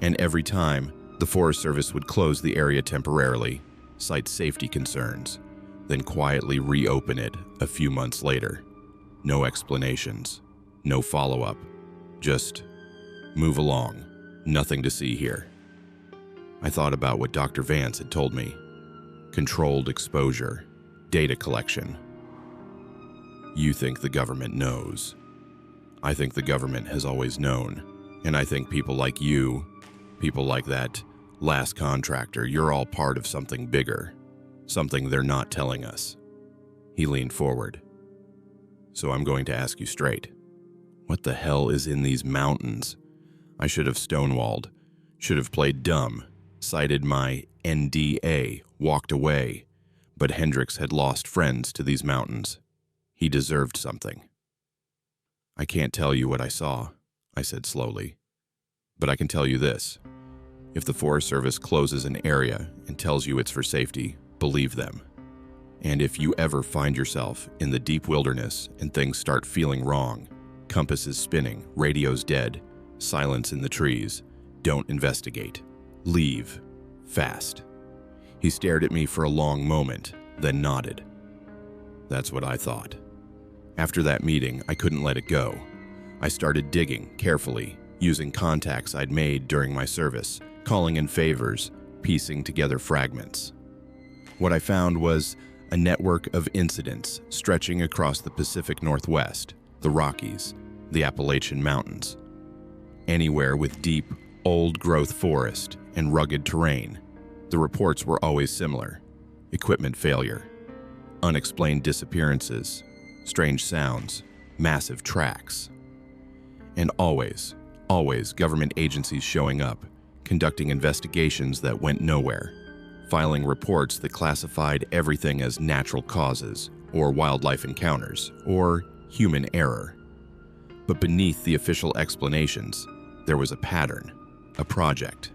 And every time, the Forest Service would close the area temporarily, cite safety concerns, then quietly reopen it a few months later. No explanations, no follow-up, just move along, nothing to see here. I thought about what Dr. Vance had told me. Controlled exposure, data collection. You think the government knows. I think the government has always known, and I think people like you, people like that last contractor, you're all part of something bigger, something they're not telling us. He leaned forward. So I'm going to ask you straight. What the hell is in these mountains? I should have stonewalled, should have played dumb, cited my NDA, walked away, but Hendricks had lost friends to these mountains. He deserved something. I can't tell you what I saw, I said slowly, but I can tell you this. If the Forest Service closes an area and tells you it's for safety, believe them. And if you ever find yourself in the deep wilderness and things start feeling wrong, compasses spinning, radios dead, silence in the trees, don't investigate. Leave. Fast. He stared at me for a long moment, then nodded. That's what I thought. After that meeting, I couldn't let it go. I started digging carefully, using contacts I'd made during my service, calling in favors, piecing together fragments. What I found was a network of incidents stretching across the Pacific Northwest, the Rockies, the Appalachian Mountains. Anywhere with deep, old-growth forest and rugged terrain, the reports were always similar. Equipment failure, unexplained disappearances, strange sounds, massive tracks. And always government agencies showing up, conducting investigations that went nowhere, filing reports that classified everything as natural causes, or wildlife encounters, or human error. But beneath the official explanations, there was a pattern, a project.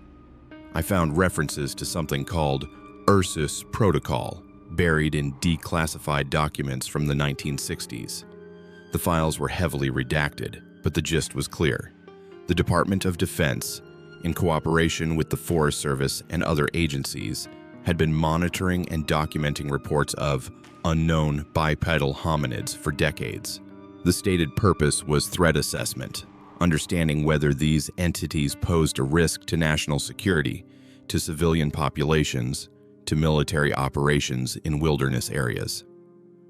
I found references to something called Ursus Protocol, buried in declassified documents from the 1960s. The files were heavily redacted, but the gist was clear. The Department of Defense, in cooperation with the Forest Service and other agencies, had been monitoring and documenting reports of unknown bipedal hominids for decades. The stated purpose was threat assessment, understanding whether these entities posed a risk to national security, to civilian populations, to military operations in wilderness areas.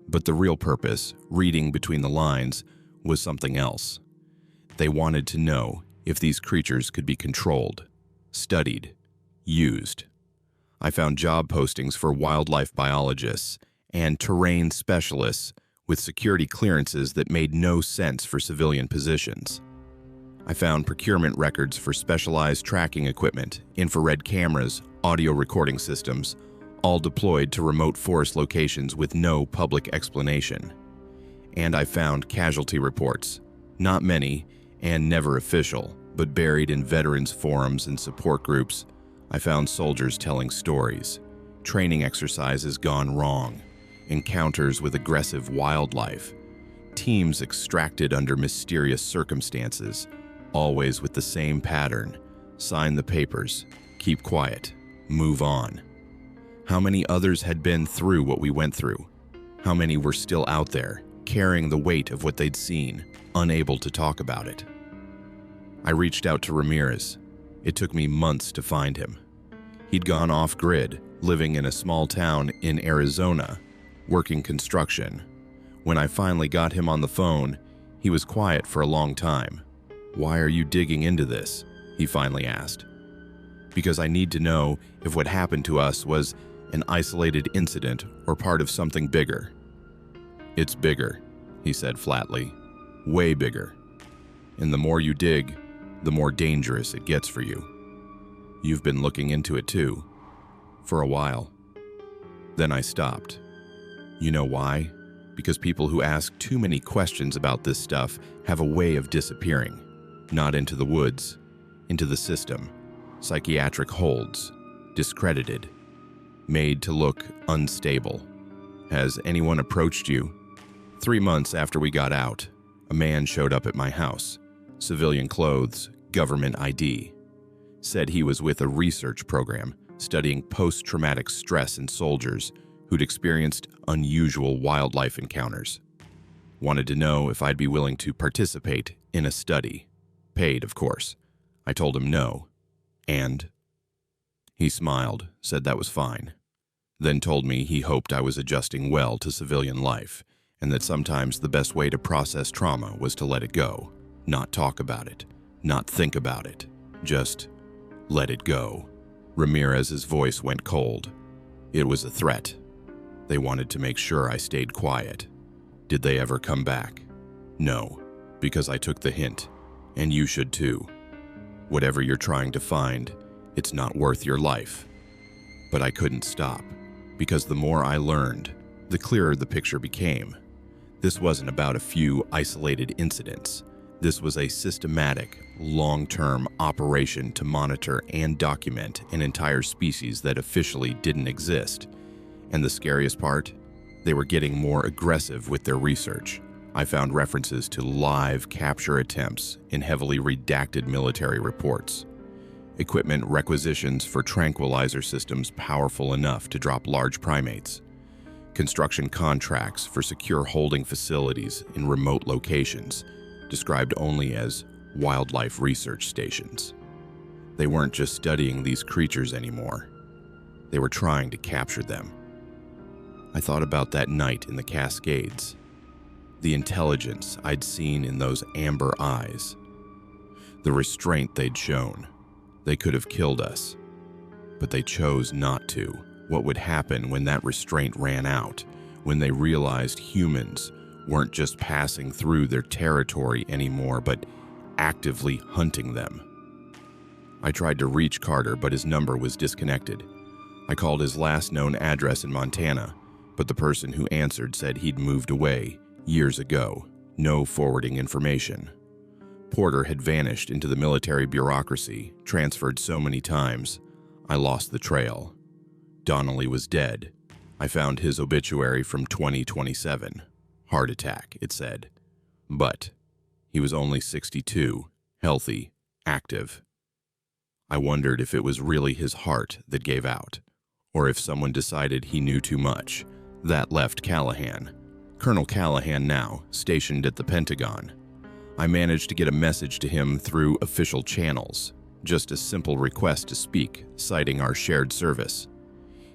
But the real purpose, reading between the lines, was something else. They wanted to know if these creatures could be controlled, studied, used. I found job postings for wildlife biologists and terrain specialists with security clearances that made no sense for civilian positions. I found procurement records for specialized tracking equipment, infrared cameras, audio recording systems, all deployed to remote forest locations with no public explanation. And I found casualty reports, not many and never official, but buried in veterans forums and support groups. I found soldiers telling stories, training exercises gone wrong, encounters with aggressive wildlife, teams extracted under mysterious circumstances, always with the same pattern: sign the papers, keep quiet, move on. How many others had been through what we went through? How many were still out there, carrying the weight of what they'd seen, unable to talk about it? I reached out to Ramirez. It took me months to find him. He'd gone off-grid, living in a small town in Arizona, working construction. When I finally got him on the phone, he was quiet for a long time. "Why are you digging into this?" he finally asked. "Because I need to know if what happened to us was an isolated incident or part of something bigger." "It's bigger," he said flatly. "Way bigger. And the more you dig, the more dangerous it gets for you. You've been looking into it too, for a while." Then I stopped. You know why? Because people who ask too many questions about this stuff have a way of disappearing, not into the woods, into the system, psychiatric holds, discredited, made to look unstable. Has anyone approached you? 3 months after we got out, a man showed up at my house, civilian clothes, government ID. Said he was with a research program studying post-traumatic stress in soldiers who'd experienced unusual wildlife encounters. Wanted to know if I'd be willing to participate in a study. Paid, of course. I told him no. And he smiled, said that was fine. Then told me he hoped I was adjusting well to civilian life, and that sometimes the best way to process trauma was to let it go, not talk about it, not think about it, just let it go. Ramirez's voice went cold. It was a threat. They wanted to make sure I stayed quiet. Did they ever come back? No, because I took the hint, and you should too. Whatever you're trying to find, it's not worth your life. But I couldn't stop, because the more I learned, the clearer the picture became. This wasn't about a few isolated incidents. This was a systematic, long-term operation to monitor and document an entire species that officially didn't exist. And the scariest part? They were getting more aggressive with their research. I found references to live capture attempts in heavily redacted military reports. Equipment requisitions for tranquilizer systems powerful enough to drop large primates. Construction contracts for secure holding facilities in remote locations, described only as wildlife research stations. They weren't just studying these creatures anymore. They were trying to capture them. I thought about that night in the Cascades. The intelligence I'd seen in those amber eyes. The restraint they'd shown. They could have killed us, but they chose not to. What would happen when that restraint ran out, when they realized humans weren't just passing through their territory anymore, but actively hunting them? I tried to reach Carter, but his number was disconnected. I called his last known address in Montana, but the person who answered said he'd moved away years ago. No forwarding information. Porter had vanished into the military bureaucracy, transferred so many times, I lost the trail. Donnelly was dead. I found his obituary from 2027. Heart attack, it said. But he was only 62, healthy, active. I wondered if it was really his heart that gave out, or if someone decided he knew too much. That left Callahan. Colonel Callahan now, stationed at the Pentagon. I managed to get a message to him through official channels, just a simple request to speak, citing our shared service.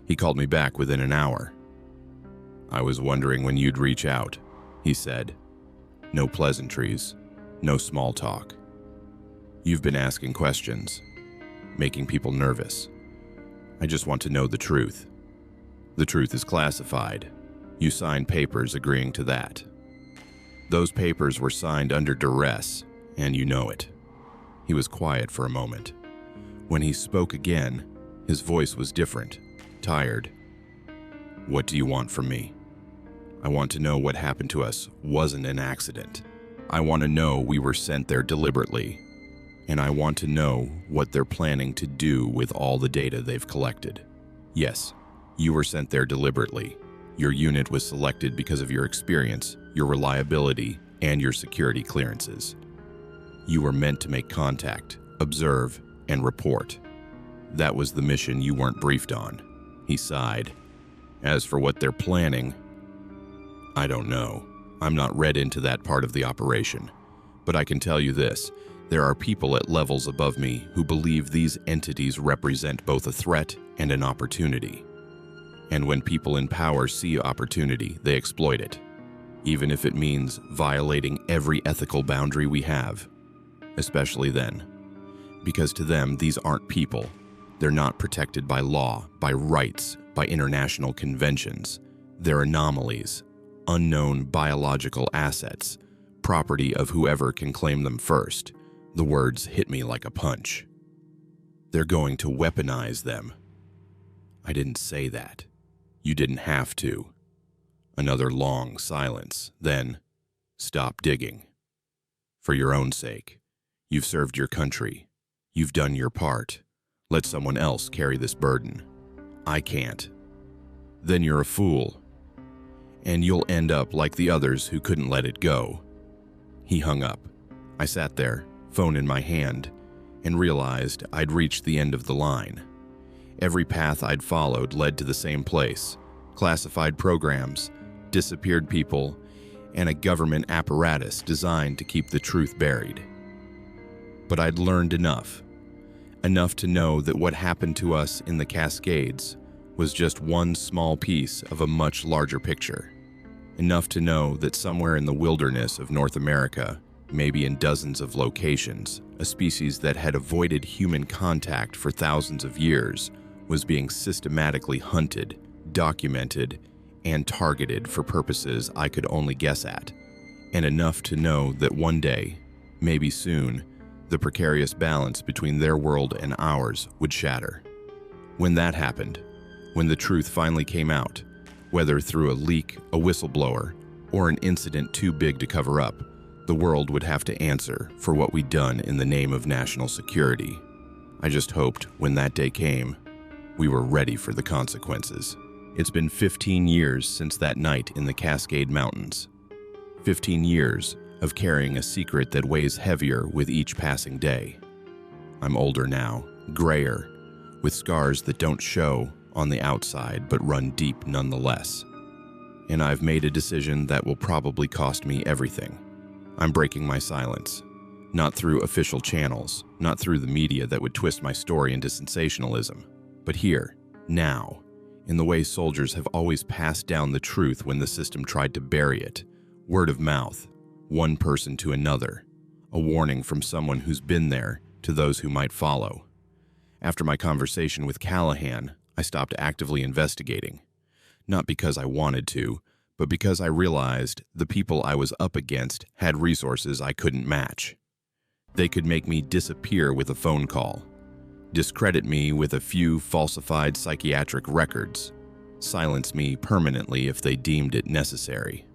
He called me back within an hour. I was wondering when you'd reach out, he said. No pleasantries, no small talk. You've been asking questions, making people nervous. I just want to know the truth. The truth is classified. You signed papers agreeing to that. Those papers were signed under duress, and you know it. He was quiet for a moment. When he spoke again, his voice was different, tired. What do you want from me? I want to know what happened to us wasn't an accident. I want to know we were sent there deliberately. And I want to know what they're planning to do with all the data they've collected. Yes, you were sent there deliberately. Your unit was selected because of your experience, your reliability, and your security clearances. You were meant to make contact, observe, and report. That was the mission you weren't briefed on. He sighed. As for what they're planning, I don't know. I'm not read into that part of the operation. But I can tell you this, there are people at levels above me who believe these entities represent both a threat and an opportunity. And when people in power see opportunity, they exploit it, even if it means violating every ethical boundary we have, especially then. Because to them, these aren't people. They're not protected by law, by rights, by international conventions. They're anomalies, unknown biological assets, property of whoever can claim them first. The words hit me like a punch. They're going to weaponize them. I didn't say that. You didn't have to. Another long silence, then, stop digging. For your own sake. You've served your country. You've done your part. Let someone else carry this burden. I can't. Then you're a fool. and you'll end up like the others who couldn't let it go." He hung up. I sat there, phone in my hand, and realized I'd reached the end of the line. Every path I'd followed led to the same place: classified programs, disappeared people, and a government apparatus designed to keep the truth buried. But I'd learned enough to know that what happened to us in the Cascades was just one small piece of a much larger picture. Enough to know that somewhere in the wilderness of North America, maybe in dozens of locations, a species that had avoided human contact for thousands of years was being systematically hunted, documented, and targeted for purposes I could only guess at. And enough to know that one day, maybe soon, the precarious balance between their world and ours would shatter. When that happened, when the truth finally came out, whether through a leak, a whistleblower, or an incident too big to cover up, the world would have to answer for what we'd done in the name of national security. I just hoped when that day came, we were ready for the consequences. It's been 15 years since that night in the Cascade Mountains. 15 years of carrying a secret that weighs heavier with each passing day. I'm older now, grayer, with scars that don't show on the outside but run deep nonetheless. And I've made a decision that will probably cost me everything. I'm breaking my silence. Not through official channels, not through the media that would twist my story into sensationalism, but here, now, in the way soldiers have always passed down the truth when the system tried to bury it. Word of mouth, one person to another, a warning from someone who's been there to those who might follow. After my conversation with Callahan, I stopped actively investigating. Not because I wanted to, but because I realized the people I was up against had resources I couldn't match. They could make me disappear with a phone call, discredit me with a few falsified psychiatric records, silence me permanently if they deemed it necessary.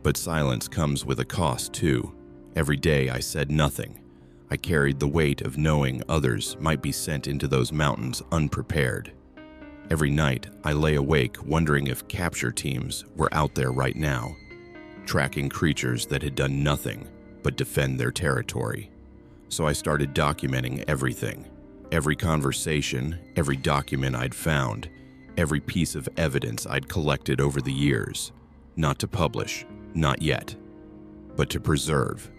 But silence comes with a cost too. Every day I said nothing. I carried the weight of knowing others might be sent into those mountains unprepared. Every night I lay awake wondering if capture teams were out there right now, tracking creatures that had done nothing but defend their territory. So I started documenting everything. Every conversation, every document I'd found, every piece of evidence I'd collected over the years. Not to publish, not yet, but to preserve.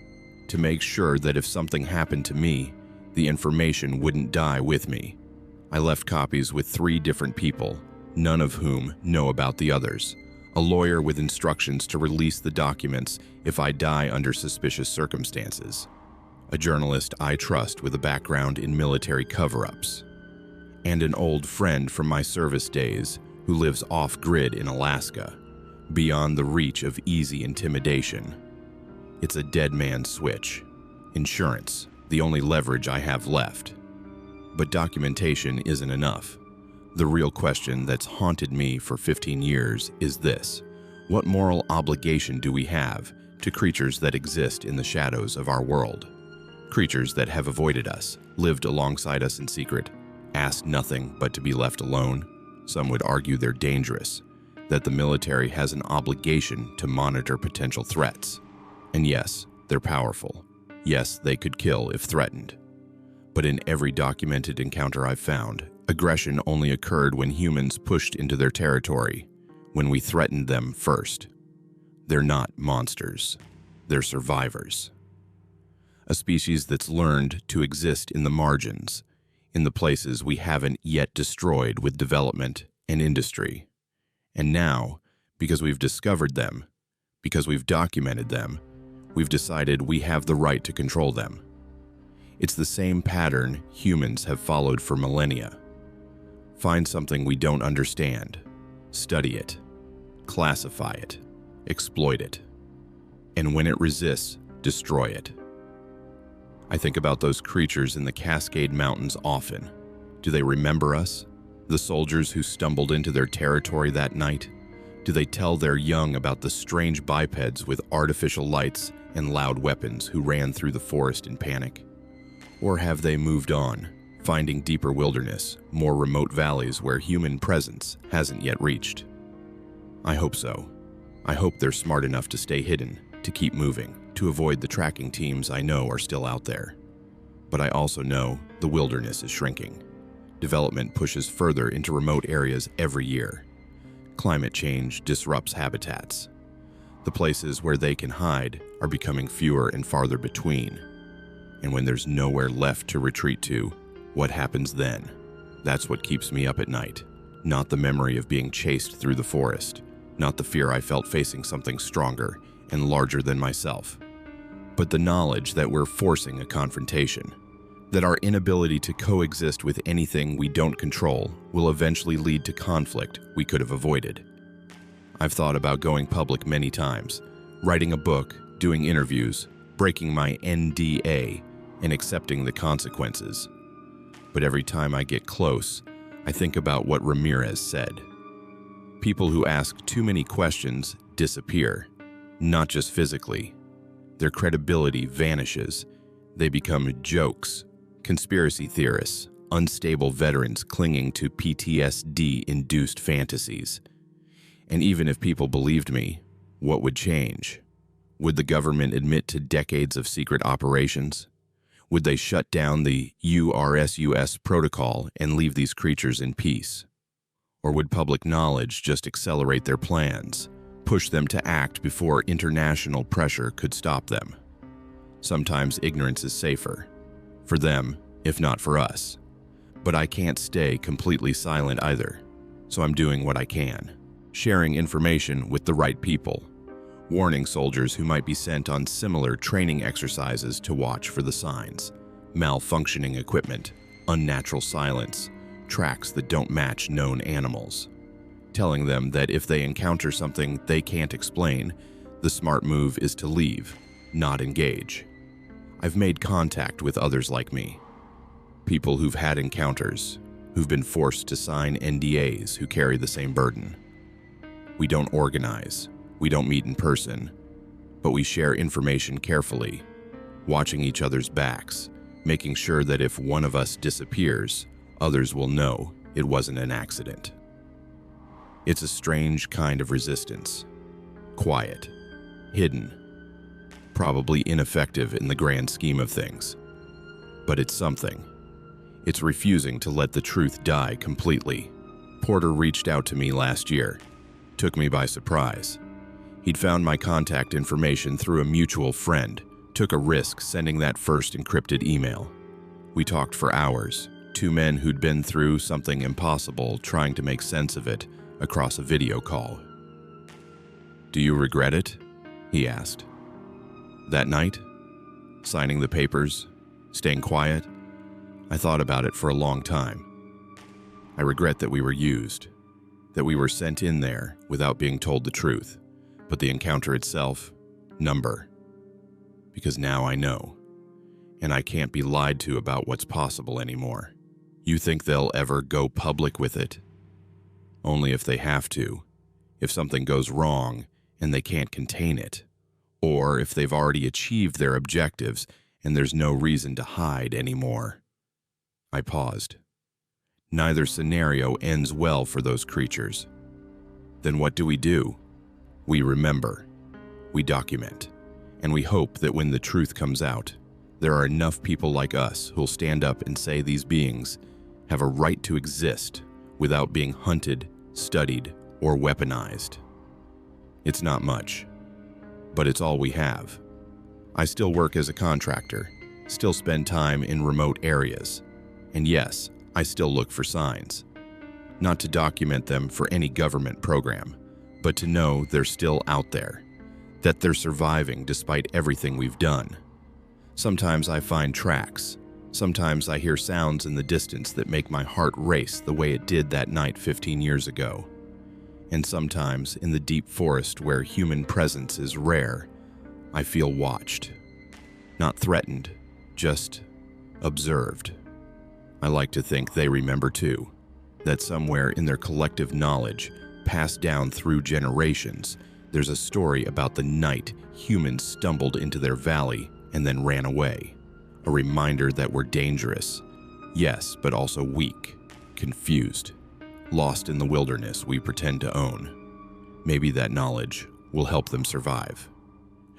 To make sure that if something happened to me, the information wouldn't die with me. I left copies with 3 different people, none of whom know about the others. A lawyer with instructions to release the documents if I die under suspicious circumstances. A journalist I trust with a background in military cover-ups. And an old friend from my service days who lives off-grid in Alaska, beyond the reach of easy intimidation. It's a dead man's switch. Insurance, the only leverage I have left. But documentation isn't enough. The real question that's haunted me for 15 years is this: what moral obligation do we have to creatures that exist in the shadows of our world? Creatures that have avoided us, lived alongside us in secret, asked nothing but to be left alone. Some would argue they're dangerous, that the military has an obligation to monitor potential threats. And yes, they're powerful. Yes, they could kill if threatened. But in every documented encounter I've found, aggression only occurred when humans pushed into their territory, when we threatened them first. They're not monsters. They're survivors. A species that's learned to exist in the margins, in the places we haven't yet destroyed with development and industry. And now, because we've discovered them, because we've documented them, we've decided we have the right to control them. It's the same pattern humans have followed for millennia. Find something we don't understand, study it, classify it, exploit it, and when it resists, destroy it. I think about those creatures in the Cascade Mountains often. Do they remember us? The soldiers who stumbled into their territory that night? Do they tell their young about the strange bipeds with artificial lights and loud weapons who ran through the forest in panic? Or have they moved on, finding deeper wilderness, more remote valleys where human presence hasn't yet reached? I hope so. I hope they're smart enough to stay hidden, to keep moving, to avoid the tracking teams I know are still out there. But I also know the wilderness is shrinking. Development pushes further into remote areas every year. Climate change disrupts habitats. The places where they can hide are becoming fewer and farther between. And when there's nowhere left to retreat to, what happens then? That's what keeps me up at night. Not the memory of being chased through the forest, not the fear I felt facing something stronger and larger than myself, but the knowledge that we're forcing a confrontation, that our inability to coexist with anything we don't control will eventually lead to conflict we could have avoided. I've thought about going public many times, writing a book, doing interviews, breaking my NDA, and accepting the consequences. But every time I get close, I think about what Ramirez said. People who ask too many questions disappear, not just physically. Their credibility vanishes. They become jokes, conspiracy theorists, unstable veterans clinging to PTSD-induced fantasies. And even if people believed me, what would change? Would the government admit to decades of secret operations? Would they shut down the URSUS protocol and leave these creatures in peace? Or would public knowledge just accelerate their plans, push them to act before international pressure could stop them? Sometimes ignorance is safer, for them, if not for us. But I can't stay completely silent either, so I'm doing what I can, sharing information with the right people, warning soldiers who might be sent on similar training exercises to watch for the signs: malfunctioning equipment, unnatural silence, tracks that don't match known animals. Telling them that if they encounter something they can't explain, the smart move is to leave, not engage. I've made contact with others like me. People who've had encounters, who've been forced to sign NDAs, who carry the same burden. We don't organize. We don't meet in person, but we share information carefully, watching each other's backs, making sure that if one of us disappears, others will know it wasn't an accident. It's a strange kind of resistance. Quiet, hidden, probably ineffective in the grand scheme of things. But it's something. It's refusing to let the truth die completely. Porter reached out to me last year, took me by surprise. He'd found my contact information through a mutual friend, took a risk sending that first encrypted email. We talked for hours, two men who'd been through something impossible trying to make sense of it across a video call. "Do you regret it?" he asked. That night, signing the papers, staying quiet, I thought about it for a long time. I regret that we were used, that we were sent in there without being told the truth. But the encounter itself, number. Because now I know, and I can't be lied to about what's possible anymore. You think they'll ever go public with it? Only if they have to, if something goes wrong and they can't contain it, or if they've already achieved their objectives and there's no reason to hide anymore. I paused. Neither scenario ends well for those creatures. Then what do? We remember, we document, and we hope that when the truth comes out, there are enough people like us who'll stand up and say these beings have a right to exist without being hunted, studied, or weaponized. It's not much, but it's all we have. I still work as a contractor, still spend time in remote areas, and yes, I still look for signs. Not to document them for any government program, but to know they're still out there, that they're surviving despite everything we've done. Sometimes I find tracks. Sometimes I hear sounds in the distance that make my heart race the way it did that night 15 years ago. And sometimes in the deep forest where human presence is rare, I feel watched. Not threatened, just observed. I like to think they remember too, that somewhere in their collective knowledge, passed down through generations, there's a story about the night humans stumbled into their valley and then ran away. A reminder that we're dangerous, yes, but also weak, confused, lost in the wilderness we pretend to own. Maybe that knowledge will help them survive.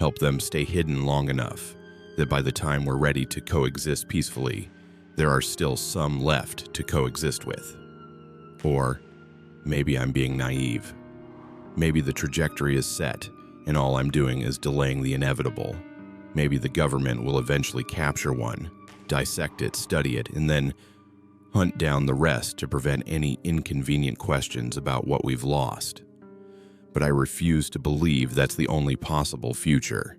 Help them stay hidden long enough that by the time we're ready to coexist peacefully, there are still some left to coexist with. Or maybe I'm being naive. Maybe the trajectory is set and all I'm doing is delaying the inevitable. Maybe the government will eventually capture one, dissect it, study it, and then hunt down the rest to prevent any inconvenient questions about what we've lost. But I refuse to believe that's the only possible future.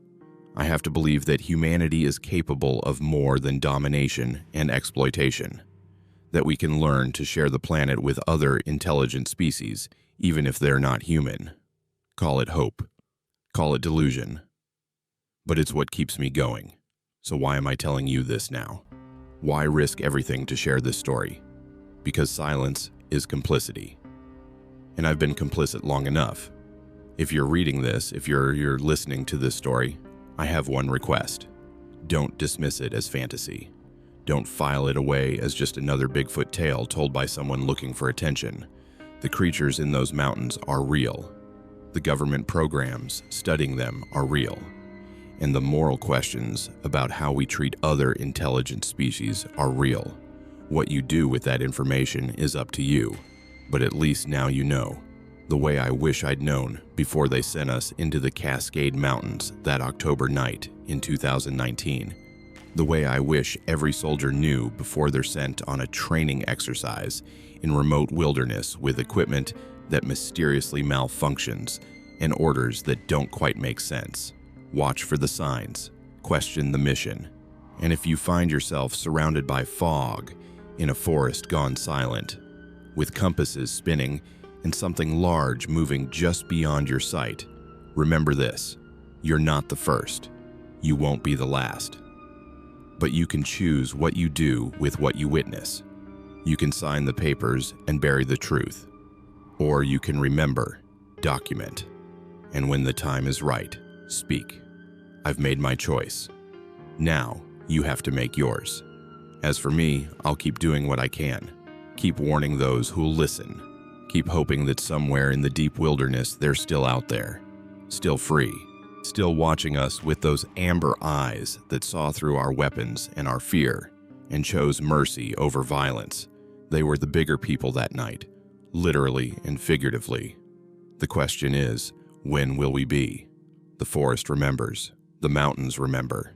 I have to believe that humanity is capable of more than domination and exploitation, that we can learn to share the planet with other intelligent species, even if they're not human. Call it hope. Call it delusion. But it's what keeps me going. So why am I telling you this now? Why risk everything to share this story? Because silence is complicity. And I've been complicit long enough. If you're reading this, if you're listening to this story, I have one request. Don't dismiss it as fantasy. Don't file it away as just another Bigfoot tale told by someone looking for attention. The creatures in those mountains are real. The government programs studying them are real. And the moral questions about how we treat other intelligent species are real. What you do with that information is up to you, but at least now you know. The way I wish I'd known before they sent us into the Cascade Mountains that October night in 2019. The way I wish every soldier knew before they're sent on a training exercise in remote wilderness with equipment that mysteriously malfunctions and orders that don't quite make sense. Watch for the signs, question the mission, and if you find yourself surrounded by fog in a forest gone silent, with compasses spinning and something large moving just beyond your sight, remember this: you're not the first. You won't be the last. But you can choose what you do with what you witness. You can sign the papers and bury the truth. Or you can remember, document, and when the time is right, speak. I've made my choice. Now, you have to make yours. As for me, I'll keep doing what I can. Keep warning those who'll listen. Keep hoping that somewhere in the deep wilderness they're still out there, still free, still watching us with those amber eyes that saw through our weapons and our fear and chose mercy over violence. They were the bigger people that night, literally and figuratively. The question is, when will we be? The forest remembers, the mountains remember,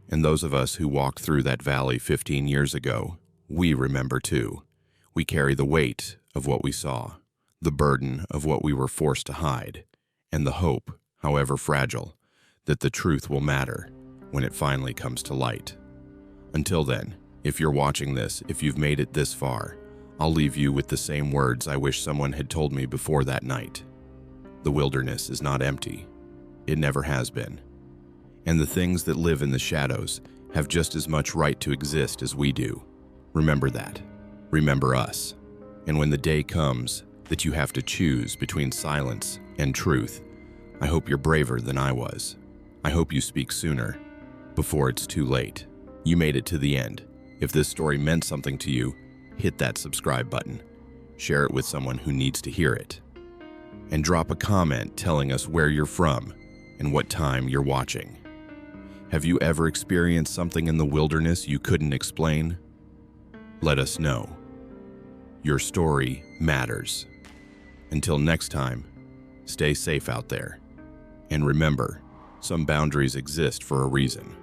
and those of us who walked through that valley 15 years ago, we remember too. We carry the weight of what we saw, the burden of what we were forced to hide, and the hope, however fragile, that the truth will matter when it finally comes to light. Until then, if you're watching this, if you've made it this far, I'll leave you with the same words I wish someone had told me before that night. The wilderness is not empty. It never has been. And the things that live in the shadows have just as much right to exist as we do. Remember that. Remember us. And when the day comes that you have to choose between silence and truth, I hope you're braver than I was. I hope you speak sooner, before it's too late. You made it to the end. If this story meant something to you, hit that subscribe button. Share it with someone who needs to hear it. And drop a comment telling us where you're from and what time you're watching. Have you ever experienced something in the wilderness you couldn't explain? Let us know. Your story matters. Until next time, stay safe out there. And remember, some boundaries exist for a reason.